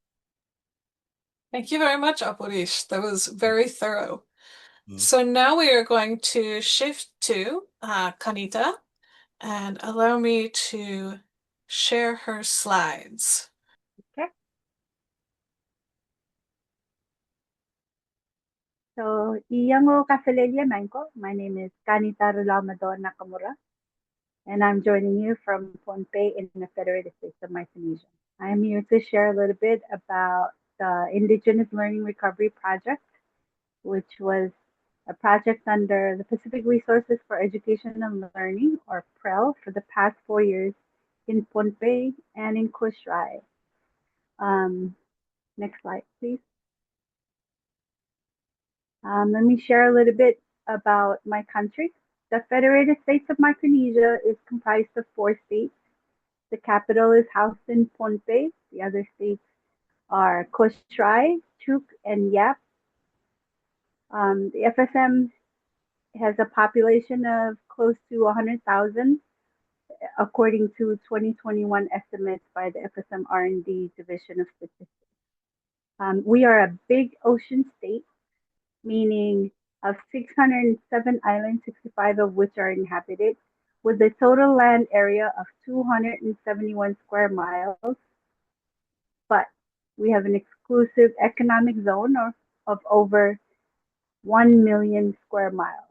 Thank you very much, Apolish. That was very thorough. So now we are going to shift to Canita and allow me to share her slides. Okay. So, iyango kasalelia manko. My name is Canita Harollyn Rilometo-Nakamura, and I'm joining you from Pohnpei in the Federated States of Micronesia. I'm here to share a little bit about the Indigenous Learning Recovery Project, which was a project under the Pacific Resources for Education and Learning, or PREL, for the past 4 years in Pohnpei and in Kusrai. Next slide, please. Let me share a little bit about my country. The Federated States of Micronesia is comprised of 4 states. The capital is housed in Pohnpei. The other states are Kusrai, Chuuk, and Yap. The FSM has a population of close to 100,000, according to 2021 estimates by the FSM R&D Division of Statistics. We are a big ocean state, meaning of 607 islands, 65 of which are inhabited, with a total land area of 271 square miles. But we have an exclusive economic zone of over 1 million square miles.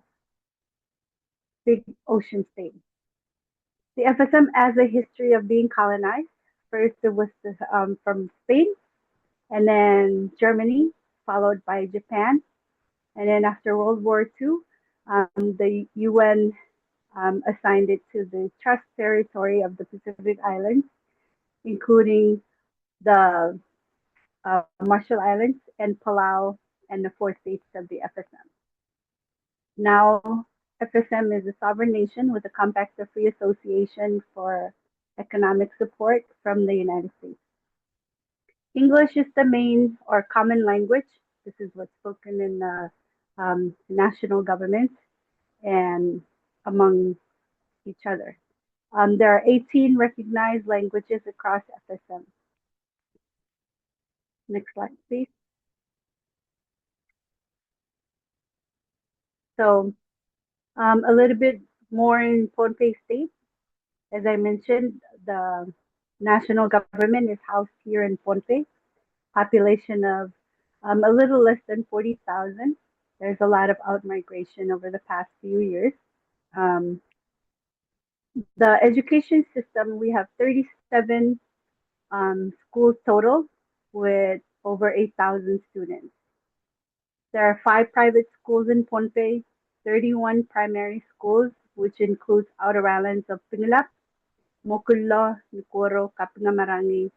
Big ocean state. The FSM has a history of being colonized. First, it was from Spain, and then Germany, followed by Japan. And then after World War II, the UN assigned it to the Trust Territory of the Pacific Islands, including the Marshall Islands and Palau and the 4 states of the FSM. Now, FSM is a sovereign nation with a compact of free association for economic support from the United States. English is the main or common language. This is what's spoken in the national government and among each other. There are 18 recognized languages across FSM. Next slide, please. So a little bit more in Pohnpei State. As I mentioned, the national government is housed here in Pohnpei. Population of a little less than 40,000. There's a lot of out-migration over the past few years. The education system, we have 37 schools total with over 8,000 students. There are 5 private schools in Pohnpei, 31 primary schools, which includes outer islands of Pinglap, Mokullo, Nikoro, Kapingamarangi,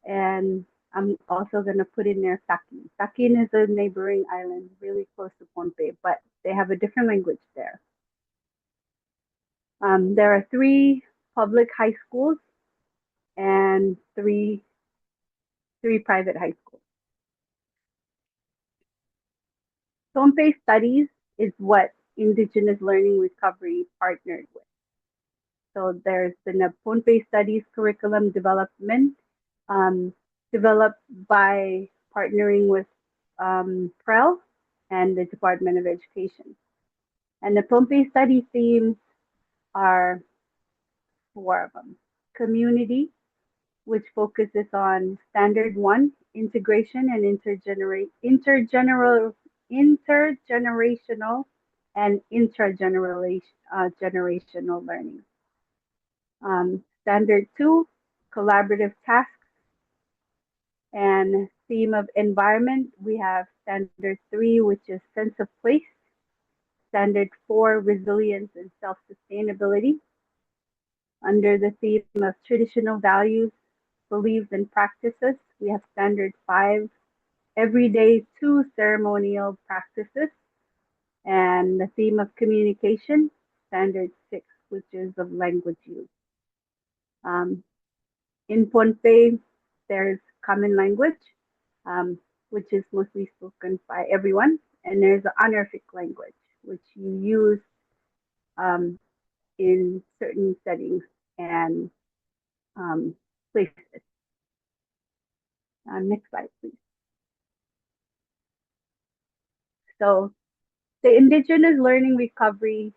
and I'm also going to put in there Sakin. Sakin is a neighboring island really close to Pohnpei, but they have a different language there. There are 3 public high schools and 3 private high schools. Pohnpei Studies is what Indigenous Learning Recovery partnered with. So there's been a Pohnpei Studies curriculum development um, developed by partnering with PREL and the Department of Education. And the Pohnpei Study themes are four of them. Community, which focuses on standard one, integration and intergenerational and generational learning. Standard two, collaborative tasks, and theme of environment, we have standard three, which is sense of place. Standard four, resilience and self-sustainability. Under the theme of traditional values, beliefs, and practices, we have standard five, everyday two, ceremonial practices. And the theme of communication, standard six, which is of language use. In Pohnpei, there's common language, which is mostly spoken by everyone, and there's an honorific language, which you use in certain settings and places. Next slide, please. So the Indigenous Learning Recovery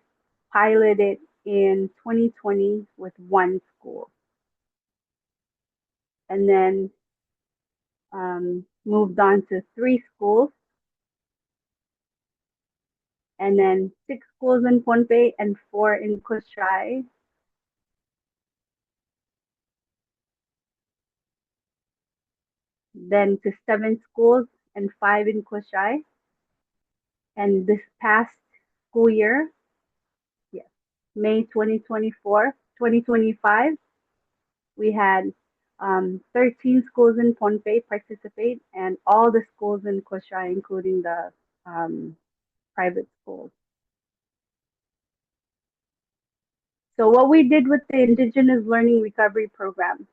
piloted in 2020 with one school, and then moved on to 3 schools, and then 6 schools in Pohnpei and 4 in Koshai. Then to 7 schools and 5 in Koshai. And this past school year, yes, May 2025, we had 13 schools in Pohnpei participate, and all the schools in Koshai, including the private schools. So what we did with the Indigenous Learning Recovery Program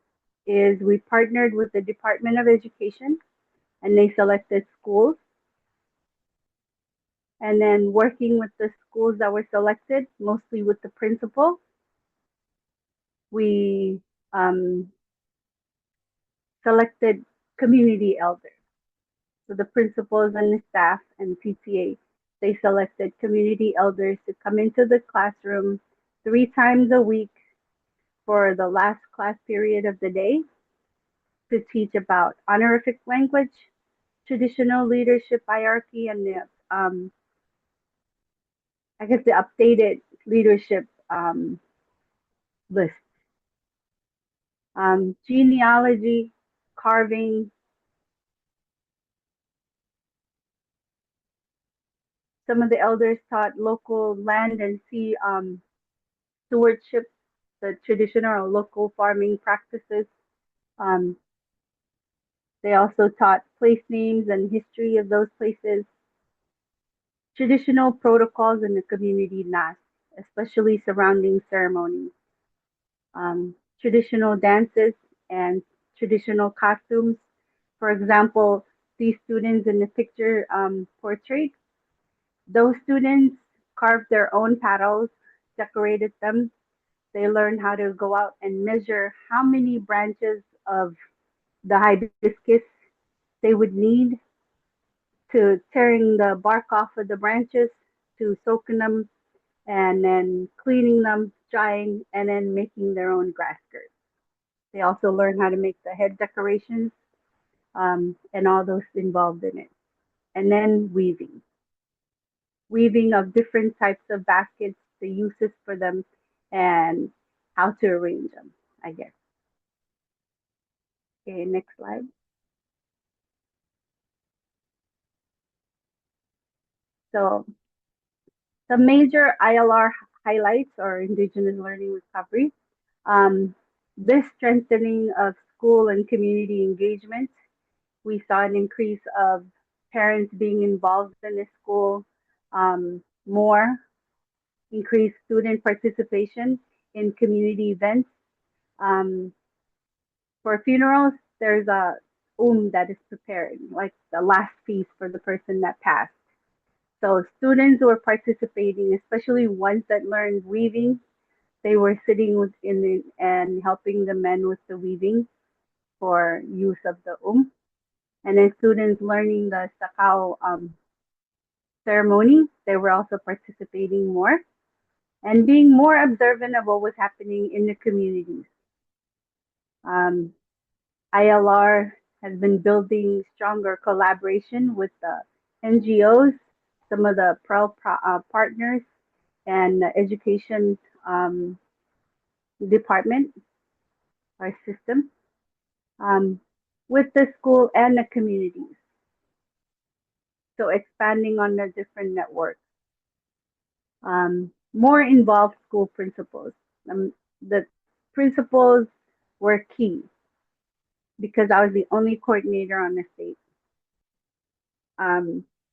is we partnered with the Department of Education, and they selected schools. And then working with the schools that were selected, mostly with the principal, we selected community elders. So the principals and the staff and PTA, they selected community elders to come into the classroom 3 times a week for the last class period of the day to teach about honorific language, traditional leadership hierarchy, and the the updated leadership list. Genealogy, carving. Some of the elders taught local land and sea stewardship, the traditional or local farming practices. They also taught place names and history of those places, traditional protocols in the community nas, especially surrounding ceremonies, traditional dances and traditional costumes. For example, these students in the picture portrait, those students carved their own paddles, decorated them. They learned how to go out and measure how many branches of the hibiscus they would need, to tearing the bark off of the branches, to soaking them, and then cleaning them, drying, and then making their own grass skirts. They also learn how to make the head decorations and all those involved in it. And then weaving of different types of baskets, the uses for them, and how to arrange them, I guess. Okay, next slide. So the major ILR highlights are Indigenous Learning Recovery. This strengthening of school and community engagement. We saw an increase of parents being involved in the school more, increased student participation in community events. For funerals, there's a that is prepared, like the last piece for the person that passed. So students who were participating, especially ones that learned weaving, they were sitting within it and helping the men with the weaving for use of the And then students learning the sakao ceremony, they were also participating more and being more observant of what was happening in the communities. Um, ILR has been building stronger collaboration with the NGOs, some of the partners, and the education department or system with the school and the communities. So expanding on the different networks. More involved school principals. The principals were key because I was the only coordinator on the state.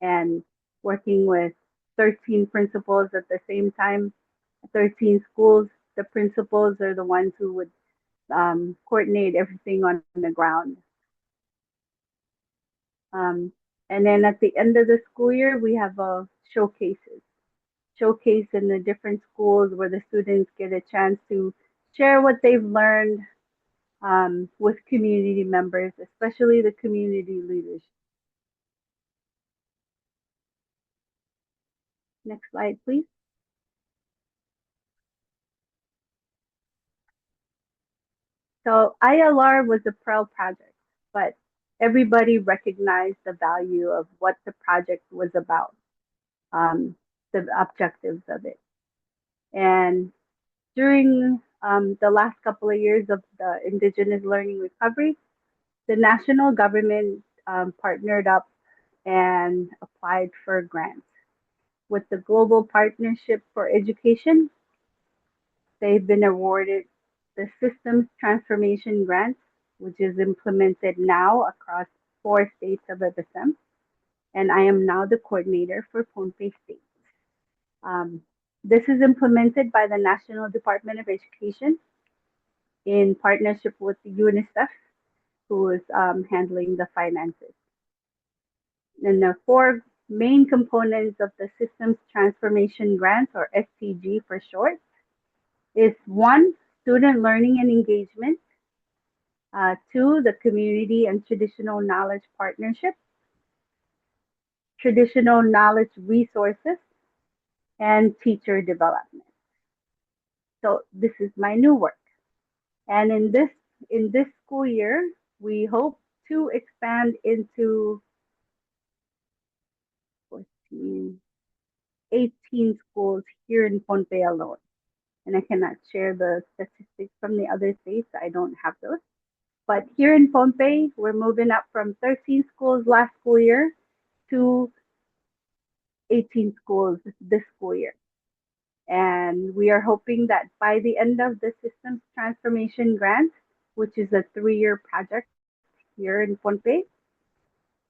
And working with 13 principals at the same time, 13 schools, the principals are the ones who would coordinate everything on the ground. And then at the end of the school year, we have showcases. Showcase in the different schools where the students get a chance to share what they've learned with community members, especially the community leaders. Next slide, please. So ILR was a Pearl project, but everybody recognized the value of what the project was about, the objectives of it. And during the last couple of years of the indigenous learning recovery, the national government partnered up and applied for grants. With the Global Partnership for Education, they've been awarded the Systems Transformation Grant, which is implemented now across 4 states of FSM. And I am now the coordinator for Pohnpei State. This is implemented by the National Department of Education in partnership with the UNICEF, who is handling the finances. And the 4 main components of the Systems Transformation Grant, or STG for short, is 1, student learning and engagement, 2, the community and traditional knowledge partnership, traditional knowledge resources, and teacher development. So this is my new work. And in this school year, we hope to expand into 14, 18 schools here in Pohnpei alone. And I cannot share the statistics from the other states. I don't have those. But here in Pohnpei, we're moving up from 13 schools last school year to 18 schools this school year. And we are hoping that by the end of the Systems Transformation Grant, which is a 3-year project here in Pohnpei,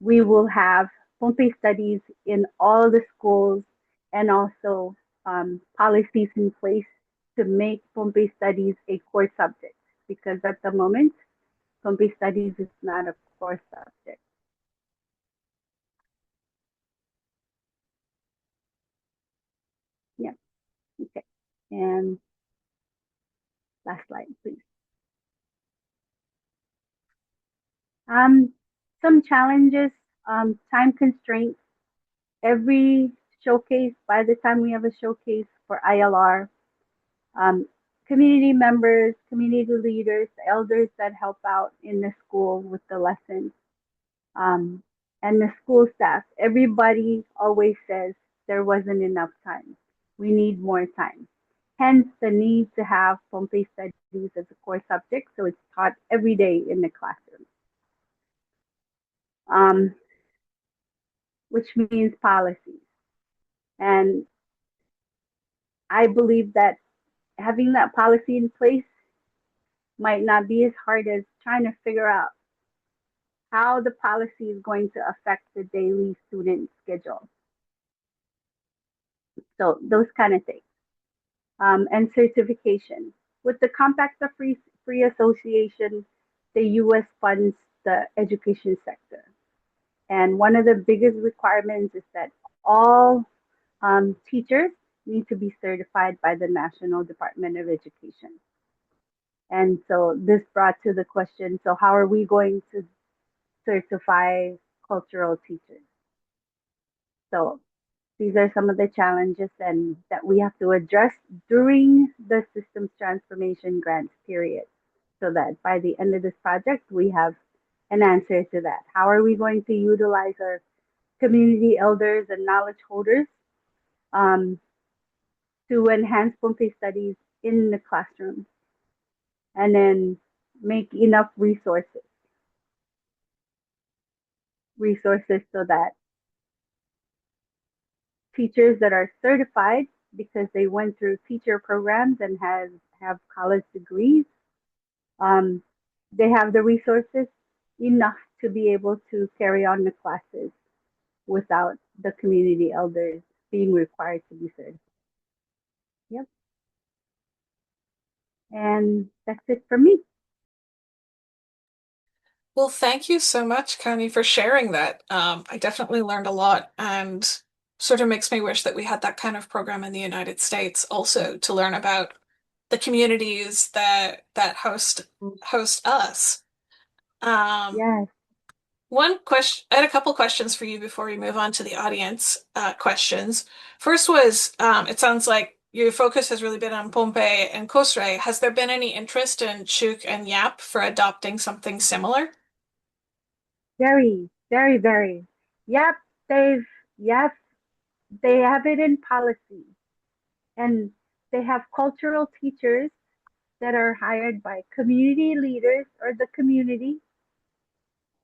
we will have Pohnpei studies in all the schools and also policies in place to make Pohnpei studies a core subject, because at the moment, Pohnpei studies is not a core subject. Yeah, okay. And last slide, please. Some challenges, time constraints. Every showcase, by the time we have a showcase for ILR, community members, community leaders, elders that help out in the school with the lessons, and the school staff, everybody always says there wasn't enough time. We need more time. Hence the need to have Pohnpei studies as a core subject, so it's taught every day in the classroom. Which means policies. And I believe that having that policy in place might not be as hard as trying to figure out how the policy is going to affect the daily student schedule. So those kind of things. And certification. With the Compact of Free Association, the US funds the education sector. And one of the biggest requirements is that all teachers need to be certified by the National Department of Education. And so this brought to the question, so how are we going to certify cultural teachers? So these are some of the challenges and that we have to address during the systems transformation grants period, so that by the end of this project, we have an answer to that. How are we going to utilize our community elders and knowledge holders um, to enhance Pohnpei studies in the classroom, and then make enough resources so that teachers that are certified because they went through teacher programs and have college degrees, um, they have the resources enough to be able to carry on the classes without the community elders being required to be certified. Yep. And that's it for me. Well, thank you so much, Connie, for sharing that. I definitely learned a lot and sort of makes me wish that we had that kind of program in the United States also to learn about the communities that host us. Um, Yes. One question, I had a couple questions for you before we move on to the audience questions. First was, it sounds like your focus has really been on Pohnpei and Kosrae. Has there been any interest in Chuk and Yap for adopting something similar? Very, very, very. Yep, they've, yes, they have it in policy. And they have cultural teachers that are hired by community leaders or the community,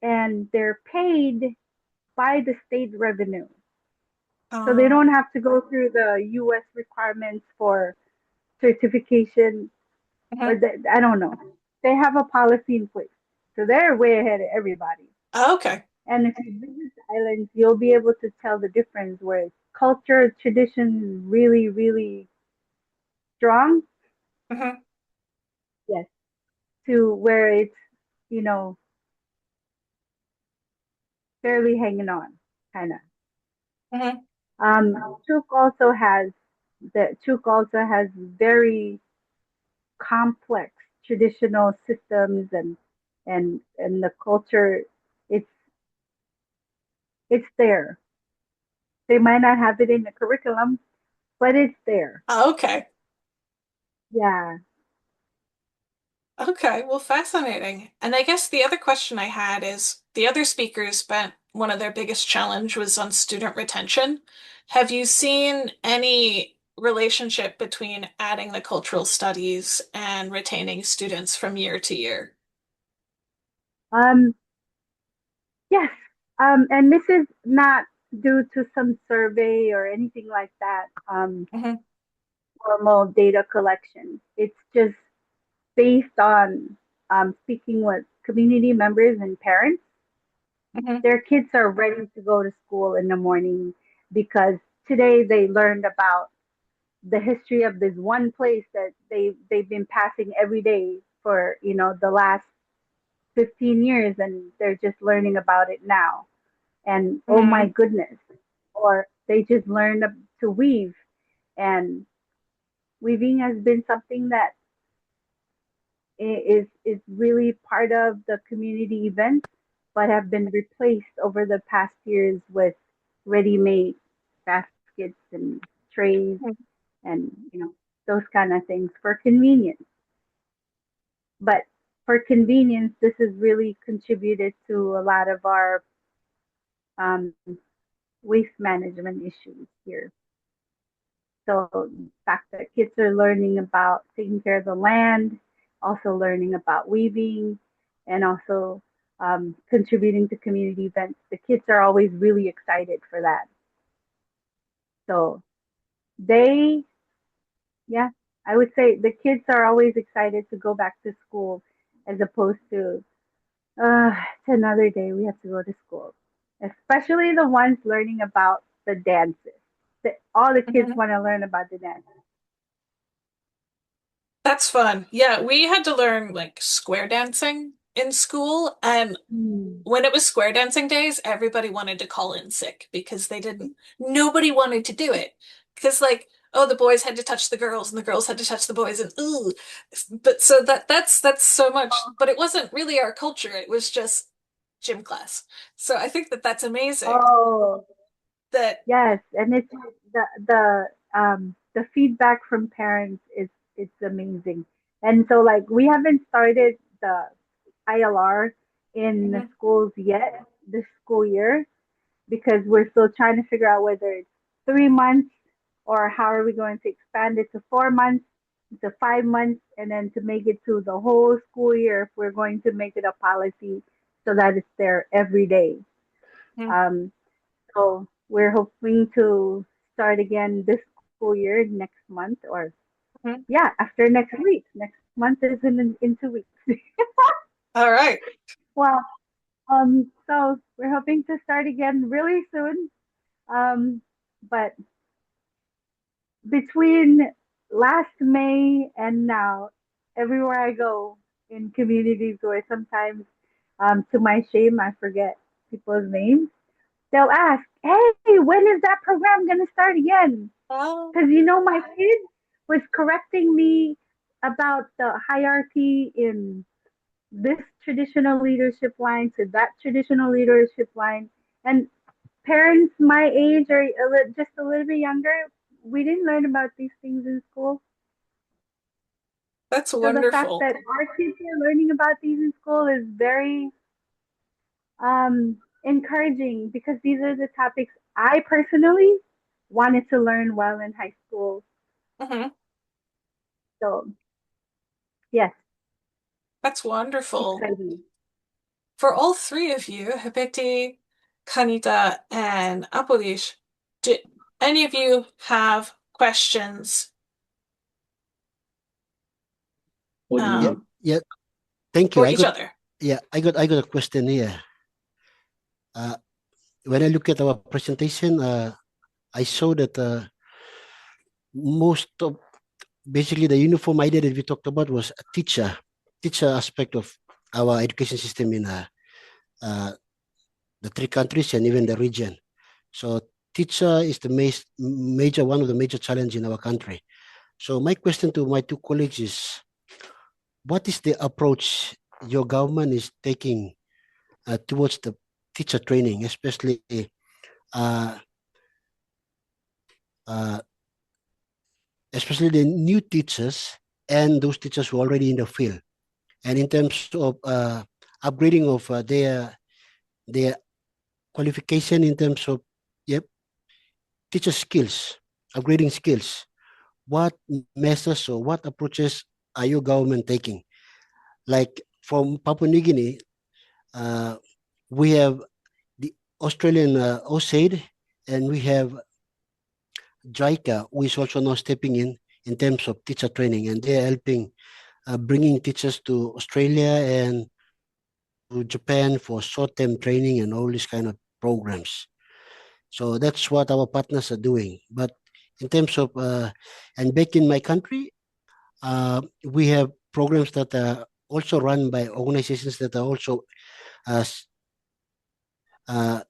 and they're paid by the state revenue. So they don't have to go through the US requirements for certification or Mhm. I don't know. They have a policy in place. So they're way ahead of everybody. Oh, okay. And if you visit the islands, you'll be able to tell the difference where culture, tradition is really, really strong. Mhm. Yes. To where it's, you know, barely hanging on, kind of. Mhm. Chuk also has Chuk also has very complex traditional systems and the culture. It's it's there. They might not have it in the curriculum, but it's there. Oh, okay. Yeah. Okay, well, fascinating. And I guess the other question I had is the other speakers spent one of their biggest challenge was on student retention. Have you seen any relationship between adding the cultural studies and retaining students from year to year? Um. Yes. And this is not due to some survey or anything like that. Hmm. Formal data collection. It's just based on speaking with community members and parents. Hmm. Their kids are ready to go to school in the morning because today they learned about the history of this one place that they've been passing every day for the last 15 years, and they're just learning about it now. And oh my Hmm. goodness, or they just learned to weave, and weaving has been something that is really part of the community events, but have been replaced over the past years with ready-made baskets and trays and those kind of things for convenience. But for convenience, this has really contributed to a lot of our um, waste management issues here. So the fact that kids are learning about taking care of the land, also learning about weaving, and also contributing to community events. The kids are always really excited for that. So they, yeah, I would say the kids are always excited to go back to school as opposed to, it's another day we have to go to school. Especially the ones learning about the dances. All the kids Hmm. want to learn about the dance. That's fun. Yeah, we had to learn like square dancing in school, and Mm. when it was square dancing days, everybody wanted to call in sick because nobody wanted to do it. Because like, oh, the boys had to touch the girls and the girls had to touch the boys and ooh. But so that's so much, but it wasn't really our culture. It was just gym class. So I think that that's amazing Oh, that yes, and it's the feedback from parents is it's amazing. And so like we haven't started the ILR in the Mhm, schools yet this school year because we're still trying to figure out whether it's 3 months or how are we going to expand it to 4 months, to 5 months, and then to make it to the whole school year if we're going to make it a policy so that it's there every day. mhm, Um, so we're hoping to start again this school year next month or mhm. yeah, after next week. Next month is in 2 weeks. All right. Well, so we're hoping to start again really soon. But between last May and now, everywhere I go in communities where sometimes, to my shame, I forget people's names, they'll ask, "Hey, when is that program gonna start again?" Oh, Because my kid was correcting me about the hierarchy in this traditional leadership line to that traditional leadership line, and parents my age or just a little bit younger, we didn't learn about these things in school. that's So the fact wonderful. that our kids are learning about these in school is very encouraging because these are the topics I personally wanted to learn while in high school. Mhm. So yes, That's wonderful. exciting. For all three of you, Hepeti, Kanita, and Apolish, do any of you have questions For Yeah, the yeah. Thank you. for each other? I got a question here. Uh, when I look at our presentation, I saw that most of basically the uniform idea that we talked about was a teacher aspect of our education system in uh, the three countries and even the region. So teacher is the major one of the major challenge in our country. So my question to my two colleagues is, what is the approach your government is taking towards the teacher training, uh, uh, especially the new teachers and those teachers who are already in the field, and in terms of upgrading of their qualification in terms of yep, teacher skills, upgrading skills. What measures or what approaches are your government taking? Like from Papua New Guinea, uh, we have the Australian OSAID, and we have JICA, who is also now stepping in terms of teacher training, and they are helping bringing teachers to Australia and to Japan for short-term training and all these kind of programs. So that's what our partners are doing. But in terms of, and back in my country, we have programs that are also run by organizations that are also uh,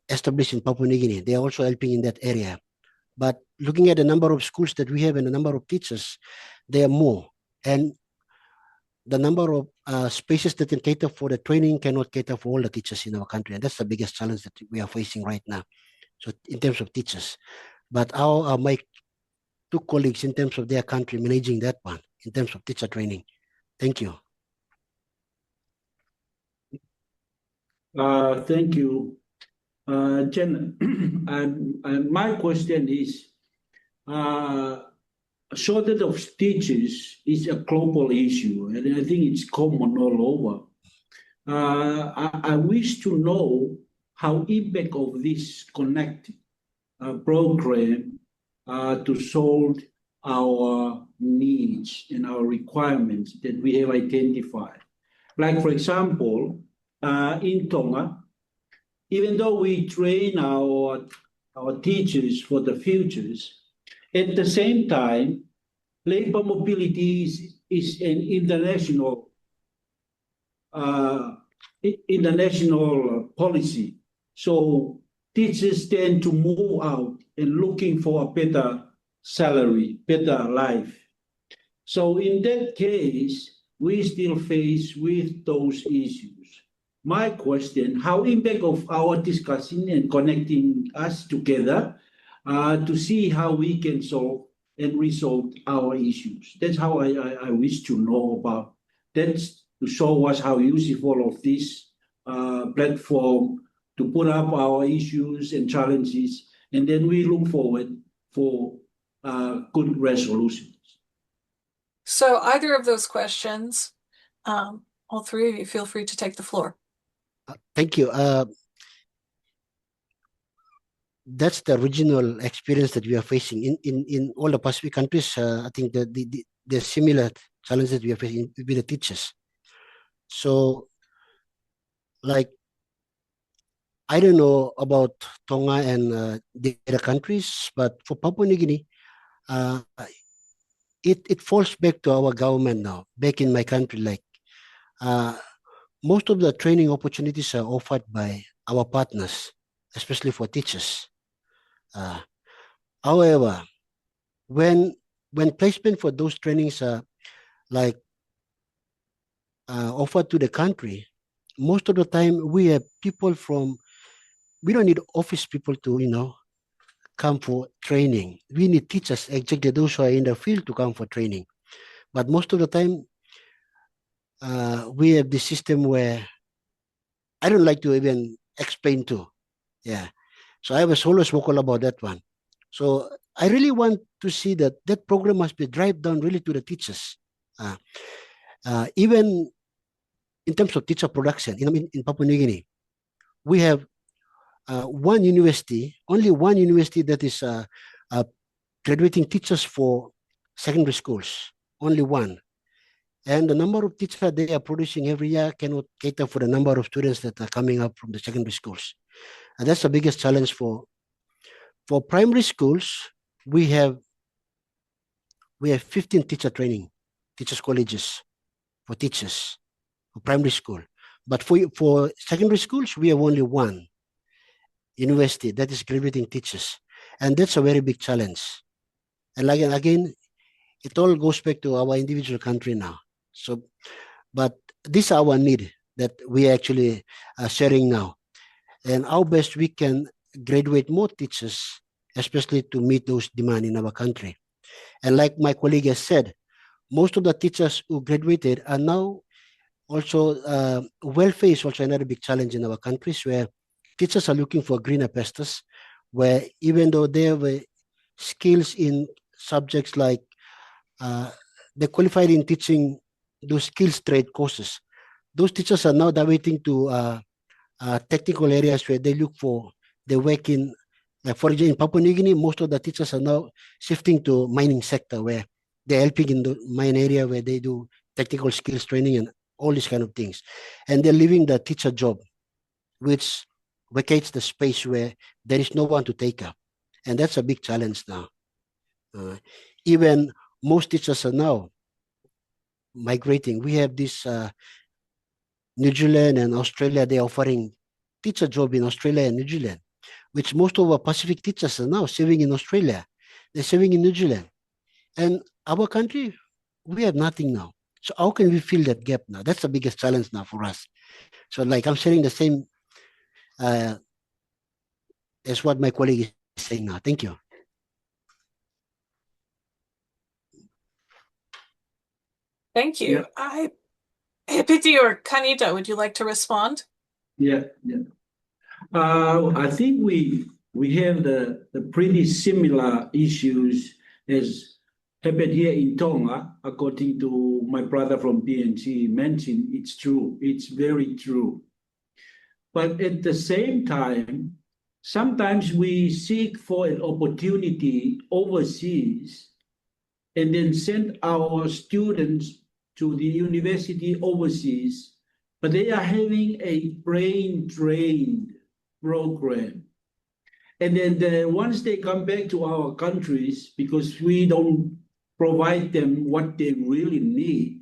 established in Papua New Guinea. They are also helping in that area. But looking at the number of schools that we have and the number of teachers, there are more. And the number of spaces that can cater for the training cannot cater for all the teachers in our country. And that's the biggest challenge that we are facing right now. So in terms of teachers, but how are my two colleagues in terms of their country managing that one in terms of teacher training? Thank you. thank you, Jen. And my question is, shortage of teachers is a global issue, and I think it's common all over. I wish to know how impact of this connect program to solve our needs and our requirements that we have identified. Like, for example, in Tonga, even though we train our teachers for the futures, at the same time, labor mobility is an international international policy. So teachers tend to move out and looking for a better salary, better life. So in that case, we still face with those issues. My question, how impact of our discussing and connecting us together to see how we can solve and resolve our issues. That's how I wish to know about. That's to show us how useful of this platform to put up our issues and challenges, and then we look forward for good resolutions. So either of those questions, all three of you feel free to take the floor. Thank you. That's the regional experience that we are facing in all the Pacific countries. I think the similar challenges we are facing with the teachers. So, like, I don't know about Tonga and the other countries, but for Papua New Guinea, it falls back to our government now. Back in my country, like, most of the training opportunities are offered by our partners, especially for teachers. However, when placement for those trainings are like offered to the country, most of the time we have people from, we don't need office people to come for training. We need teachers, exactly those who are in the field, to come for training. But most of the time we have this system where I don't like to even explain to. Yeah. So I was always vocal about that one. So I really want to see that program must be drive down really to the teachers. Even in terms of teacher production, in Papua New Guinea, we have only one university that is graduating teachers for secondary schools, only one. And the number of teachers they are producing every year cannot cater for the number of students that are coming up from the secondary schools. And that's the biggest challenge for primary schools. We have 15 teachers colleges for teachers for primary school. But for secondary schools, we have only one university that is graduating teachers. And that's a very big challenge. And again, it all goes back to our individual country now. So, but this is our need that we actually are sharing now. And how best we can graduate more teachers, especially to meet those demands in our country. And like my colleague has said, most of the teachers who graduated are now also, welfare is also another big challenge in our countries, where teachers are looking for greener pastures, where even though they have skills in subjects like they're qualified in teaching those skills trade courses, those teachers are now diverting to technical areas where they work in, like for example, in Papua New Guinea, most of the teachers are now shifting to mining sector, where they're helping in the mine area where they do technical skills training and all these kind of things. And they're leaving the teacher job, which vacates the space where there is no one to take up. And that's a big challenge now. Even most teachers are now migrating. We have this New Zealand and Australia, they're offering teacher job in Australia and New Zealand, which most of our Pacific teachers are now serving in Australia. They're serving in New Zealand. And our country, we have nothing now. So how can we fill that gap now? That's the biggest challenge now for us. So like I'm sharing the same as what my colleague is saying now. Thank you. Thank you. Yeah. Hipiti or Canita, would you like to respond? Yeah. I think we have the pretty similar issues as happened here in Tonga, according to my brother from PNG mentioned. It's true. It's very true. But at the same time, sometimes we seek for an opportunity overseas and then send our students to the university overseas, but they are having a brain drain program. And then once they come back to our countries, because we don't provide them what they really need,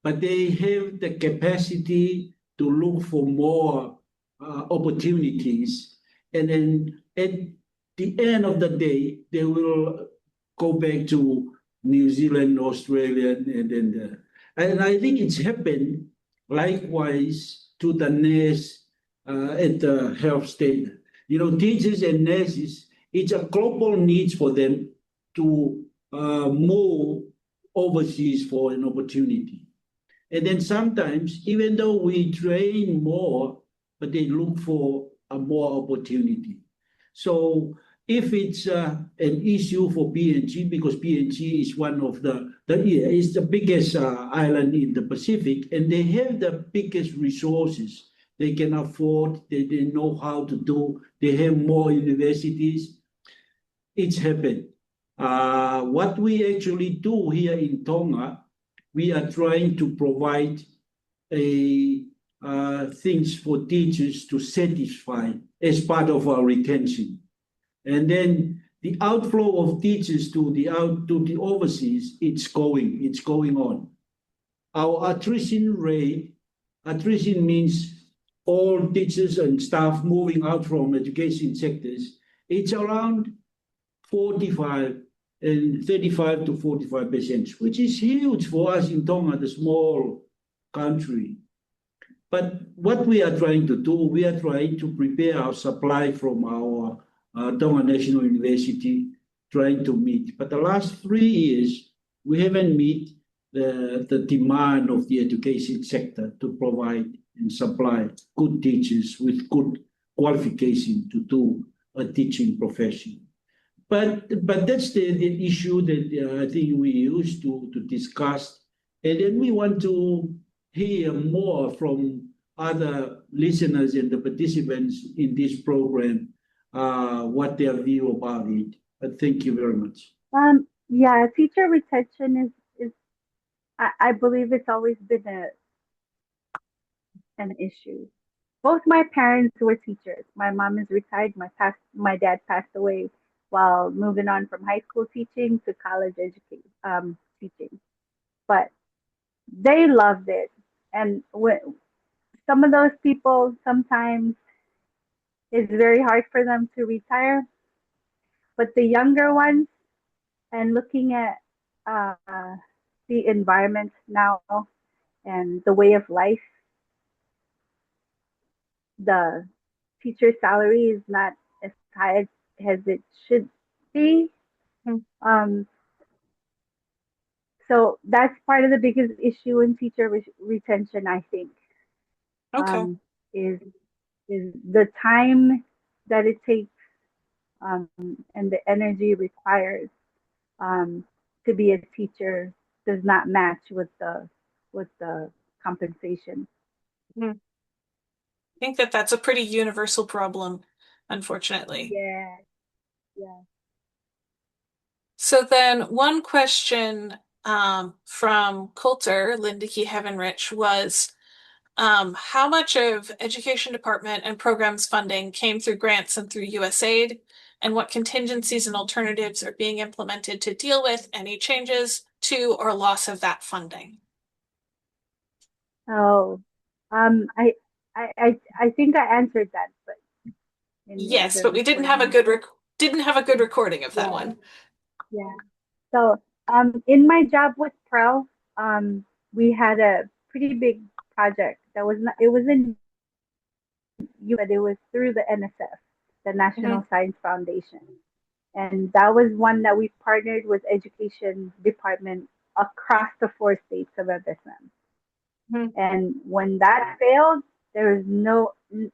but they have the capacity to look for more opportunities. And then at the end of the day, they will go back to New Zealand, Australia, and I think it's happened likewise to the nurse at the health state. Teachers and nurses, it's a global need for them to move overseas for an opportunity. And then sometimes, even though we train more, but they look for a more opportunity. So if it's an issue for PNG, because PNG is one of is the biggest island in the Pacific, and they have the biggest resources. They can afford, they know how to do, they have more universities. It's happened. What we actually do here in Tonga, we are trying to provide things for teachers to satisfy as part of our retention. And then the outflow of teachers to the overseas, it's going on. Our attrition rate, attrition means all teachers and staff moving out from education sectors, it's around 35 and 35 to 45%, which is huge for us in Tonga, the small country. But what we are trying to do, we are trying to prepare our supply from our Tonga National University, trying to meet. But the last 3 years, we haven't met the demand of the education sector to provide and supply good teachers with good qualification to do a teaching profession. But that's the issue that I think we used to discuss. And then we want to hear more from other listeners and the participants in this program, what their view about it. But thank you very much. Yeah, teacher retention is I believe it's always been an issue. Both my parents were teachers. My mom is retired. My dad passed away while moving on from high school teaching to college teaching. But they loved it. And some of those people, sometimes it's very hard for them to retire. But the younger ones, and looking at the environment now and the way of life, the teacher salary is not as high as it should be. Um, so that's part of the biggest issue in teacher retention, I think. Okay. Is the time that it takes and the energy required to be a teacher does not match with the compensation. I think that's a pretty universal problem, unfortunately. Yeah. So then one question from Coulter, Lindiki Heavenrich, was how much of Education Department and programs funding came through grants and through USAID, and what contingencies and alternatives are being implemented to deal with any changes to or loss of that funding? Oh, I think I answered that, but in the Yes, other but we didn't have a good recording of that one. Yeah. So in my job with Pro, we had a pretty big project that was not, it was in but it was through the NSF, the National Science Foundation. And that was one that we partnered with education department across the 4 states of FSM. And when that failed, there was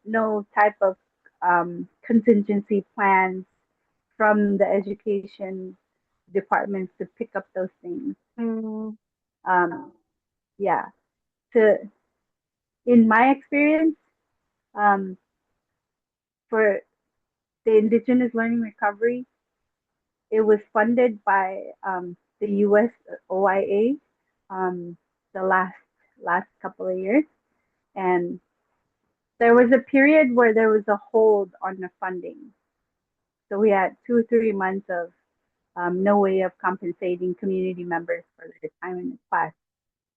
no type of contingency plans from the education departments to pick up those things. Yeah. In my experience, for the indigenous learning recovery, it was funded by the U.S. OIA the last couple of years, and there was a period where there was a hold on the funding. So we had 2 or 3 months of no way of compensating community members for their time in the class.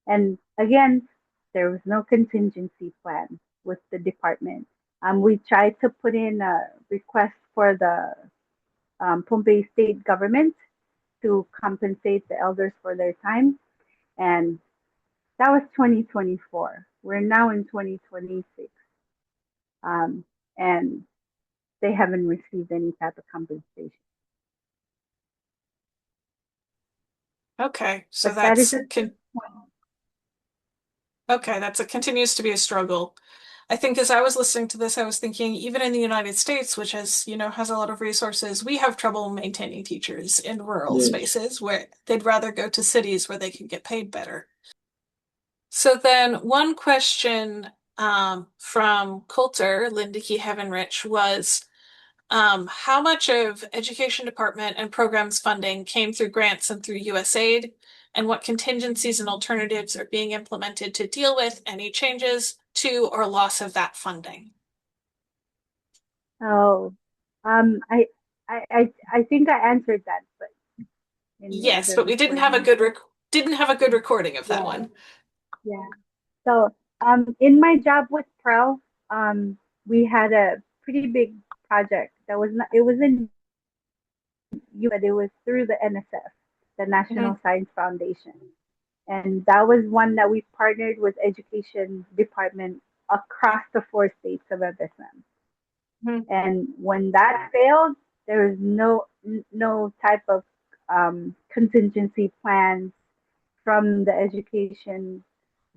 And again, there was no contingency plan with the department. We tried to put in a request for the Pohnpei state government to compensate the elders for their time, and that was 2024. We're now in 2026, and they haven't received any type of compensation. Okay, so But that is okay, continues to be a struggle. I think as I was listening to this, I was thinking even in the United States, which has, has a lot of resources, we have trouble maintaining teachers in rural Yes. spaces where they'd rather go to cities where they can get paid better. So then one question from Coulter, Lindiki Heavenrich, was how much of Education Department and programs funding came through grants and through USAID, and what contingencies and alternatives are being implemented to deal with any changes to or loss of that funding? Oh, I think I answered that, but in the Yes, other but we didn't have a good recording of that one. Yeah. So, in my job with Pro, we had a pretty big project that was not, it was in but it was through the NSF, the National Science Foundation. And that was one that we partnered with Education Department across the 4 states of FSM. And when that failed, there was no type of contingency plans from the education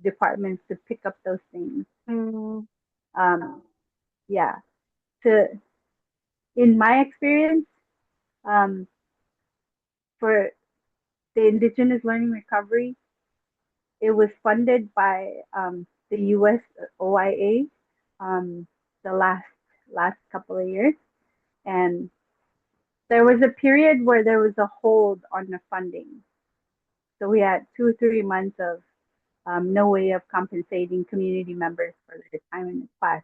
departments to pick up those things. Yeah. In my experience, for the indigenous learning recovery, it was funded by the U.S. OIA the last couple of years, and there was a period where there was a hold on the funding. So we had 2 or 3 months of no way of compensating community members for their time in the class.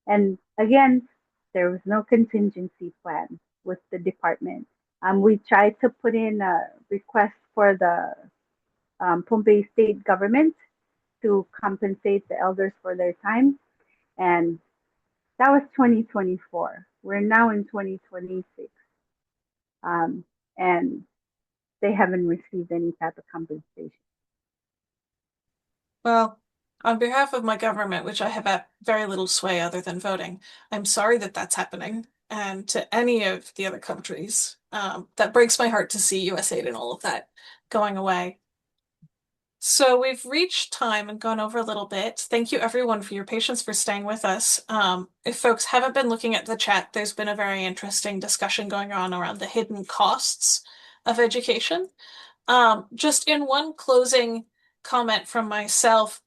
And again, there was no contingency plan with the department. We tried to put in a request for the Pohnpei state government to compensate the elders for their time, and that was 2024. We're now in 2026, and they haven't received any type of compensation. Well, on behalf of my government, which I have very little sway other than voting, I'm sorry that that's happening. And to any of the other countries, that breaks my heart to see USAID and all of that going away. So we've reached time and gone over a little bit. Thank you everyone for your patience for staying with us. If folks haven't been looking at the chat, there's been a very interesting discussion going on around the hidden costs of education. Just in one closing comment from myself,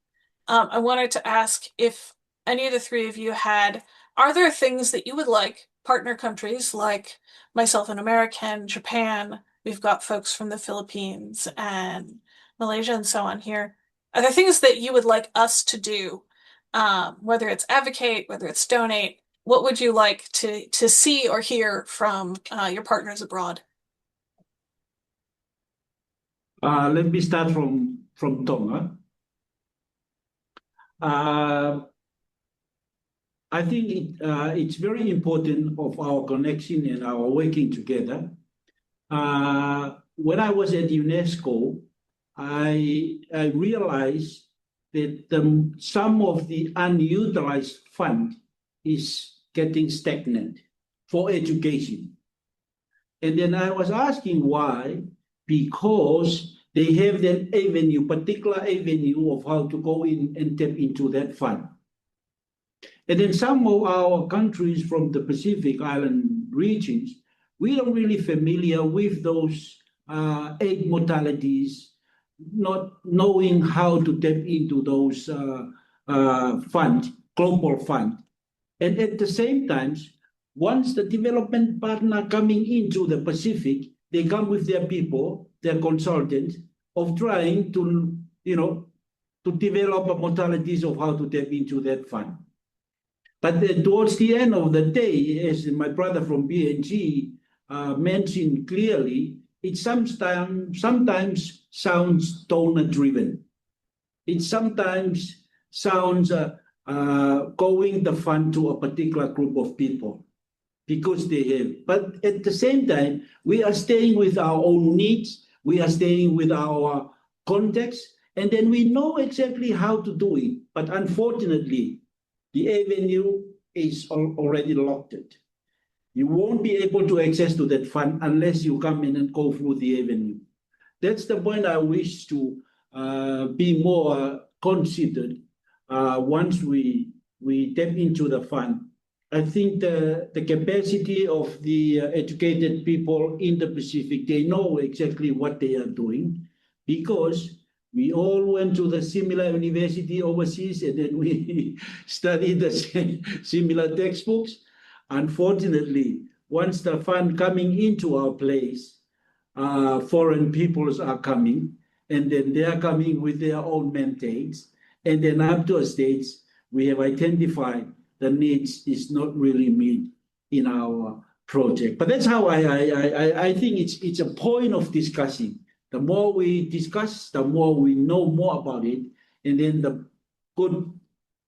I wanted to ask if any of the 3 of you are there things that you would like partner countries like myself, an American, Japan, we've got folks from the Philippines and Malaysia and so on here. Are there things that you would like us to do, whether it's advocate, whether it's donate? What would you like to see or hear from your partners abroad? Let me start from Tonga. I think it's very important of our connection and our working together. When I was at UNESCO, I realized that some of the unutilized fund is getting stagnant for education. And then I was asking why, because they have that avenue, particular avenue of how to go in and tap into that fund. And then some of our countries from the Pacific Island regions, we don't really familiar with those aid modalities, not knowing how to tap into those funds, global fund. And at the same time, once the development partner coming into the Pacific, they come with their people, their consultants, of trying to, to develop modalities of how to tap into that fund. But towards the end of the day, as my brother from BNG mentioned clearly, it sometimes sounds donor-driven. It sometimes sounds going the fund to a particular group of people because they have. But at the same time, we are staying with our own needs, we are staying with our context, and then we know exactly how to do it. But unfortunately, the avenue is already locked. You won't be able to access to that fund unless you come in and go through the avenue. That's the point I wish to be more considered once we tap into the fund. I think the capacity of the educated people in the Pacific, they know exactly what they are doing because we all went to the similar university overseas and then we studied the similar textbooks. Unfortunately, once the fund coming into our place, foreign peoples are coming, and then they are coming with their own mandates. And then up to a stage, we have identified the needs is not really met in our project. But that's how I think it's a point of discussing. The more we discuss, the more we know more about it, and then the good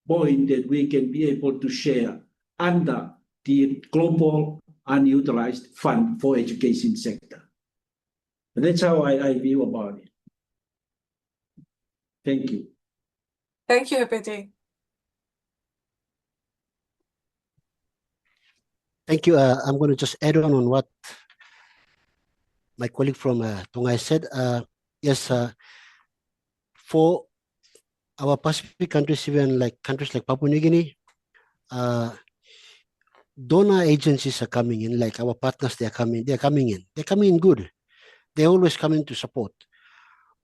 point that we can be able to share under the global unutilized fund for education sector. But that's how I view about it. Thank you. Thank you, Hipiti. Thank you. I'm going to just add on what my colleague from Tonga said. Yes, for our Pacific countries, even like countries like Papua New Guinea, donor agencies are coming in, like our partners, they're coming in. They're coming in good. They're always coming to support.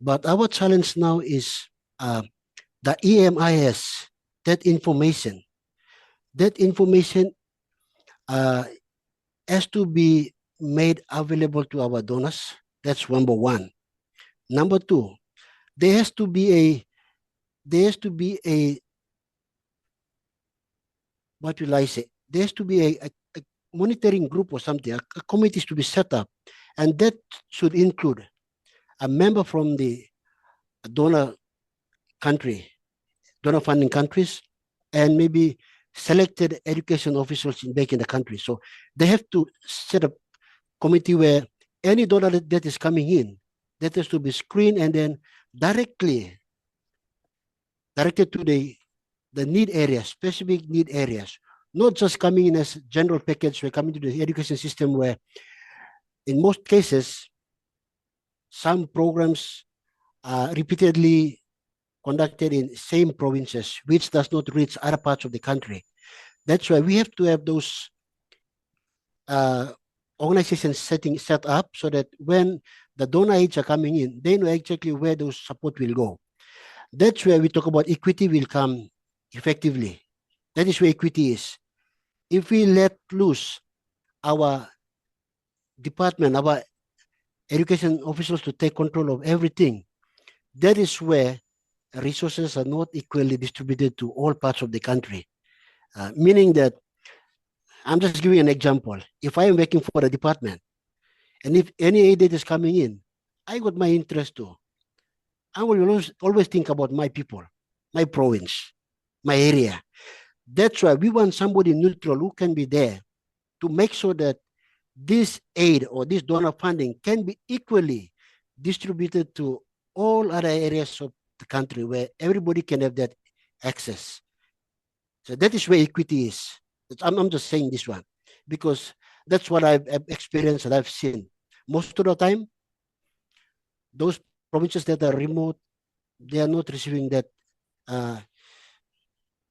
But our challenge now is the EMIS, that information has to be made available to our donors. That's number one. Number two, there has to be a what will I say? There has to be a monitoring group or something, a committee to be set up, and that should include a member from the donor country, donor funding countries, and maybe selected education officials back in the country. So they have to set up committee where any donor that is coming in, that has to be screened and then directed to the need areas, specific need areas, not just coming in as general package. We're coming to the education system where in most cases, some programs are repeatedly conducted in same provinces, which does not reach other parts of the country. That's why we have to have those organizations set up so that when the donor aids are coming in, they know exactly where those support will go. That's where we talk about equity will come effectively. That is where equity is. If we let loose our department, our education officials to take control of everything, that is where resources are not equally distributed to all parts of the country. Meaning that, I'm just giving an example. If I am working for a department, and if any aid that is coming in, I got my interest too. I will always think about my people, my province, my area. That's why we want somebody neutral who can be there to make sure that this aid or this donor funding can be equally distributed to all other areas of the country where everybody can have that access. So that is where equity is. I'm just saying this one because that's what I've experienced and I've seen. Most of the time, those provinces that are remote, they are not receiving that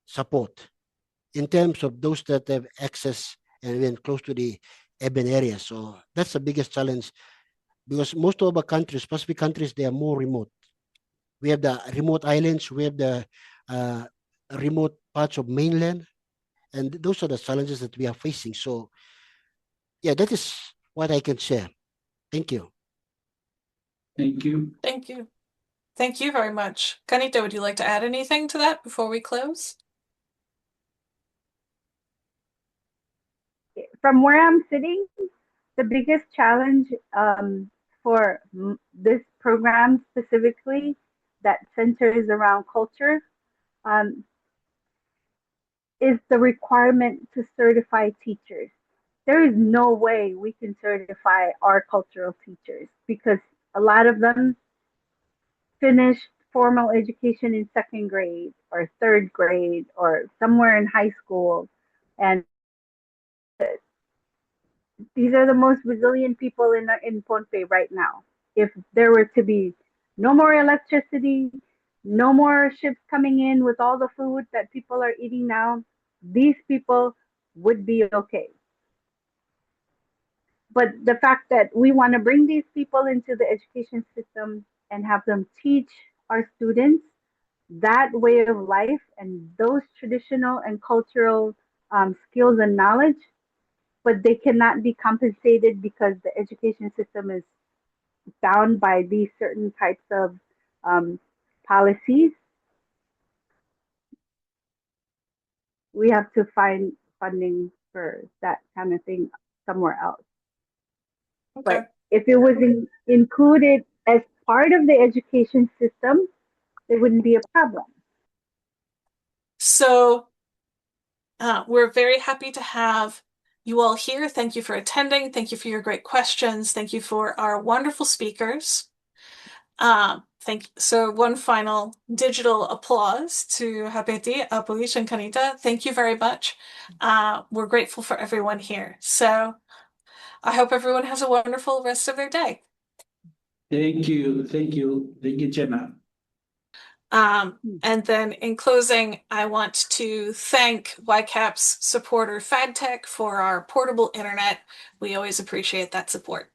support in terms of those that have access and when close to the urban areas. So that's the biggest challenge because most of our countries, Pacific countries, they are more remote. We have the remote islands, we have the remote parts of mainland, and those are the challenges that we are facing. So yeah, that is what I can share. Thank you. Thank you. Thank you. Thank you very much. Canita, would you like to add anything to that before we close? From where I'm sitting, the biggest challenge for this program specifically that centers around culture um, is the requirement to certify teachers. There is no way we can certify our cultural teachers because a lot of them finished formal education in second grade or third grade or somewhere in high school. And these are the most resilient people in Pohnpei right now. If there were to be no more electricity, no more ships coming in with all the food that people are eating now, these people would be okay. But the fact that we want to bring these people into the education system and have them teach our students that way of life and those traditional and cultural skills and knowledge, but they cannot be compensated because the education system is bound by these certain types of um, policies. We have to find funding for that kind of thing somewhere else. Okay. But if it was included as part of the education system, it wouldn't be a problem. So we're very happy to have you all here. Thank you for attending. Thank you for your great questions. Thank you for our wonderful speakers. So one final digital applause to Hapeti, Apolish, and Canita. Thank you very much. We're grateful for everyone here. So I hope everyone has a wonderful rest of their day. Thank you. Thank you. Thank you, Jenna. And then in closing, I want to thank YCAP's supporter FadTech for our portable internet. We always appreciate that support.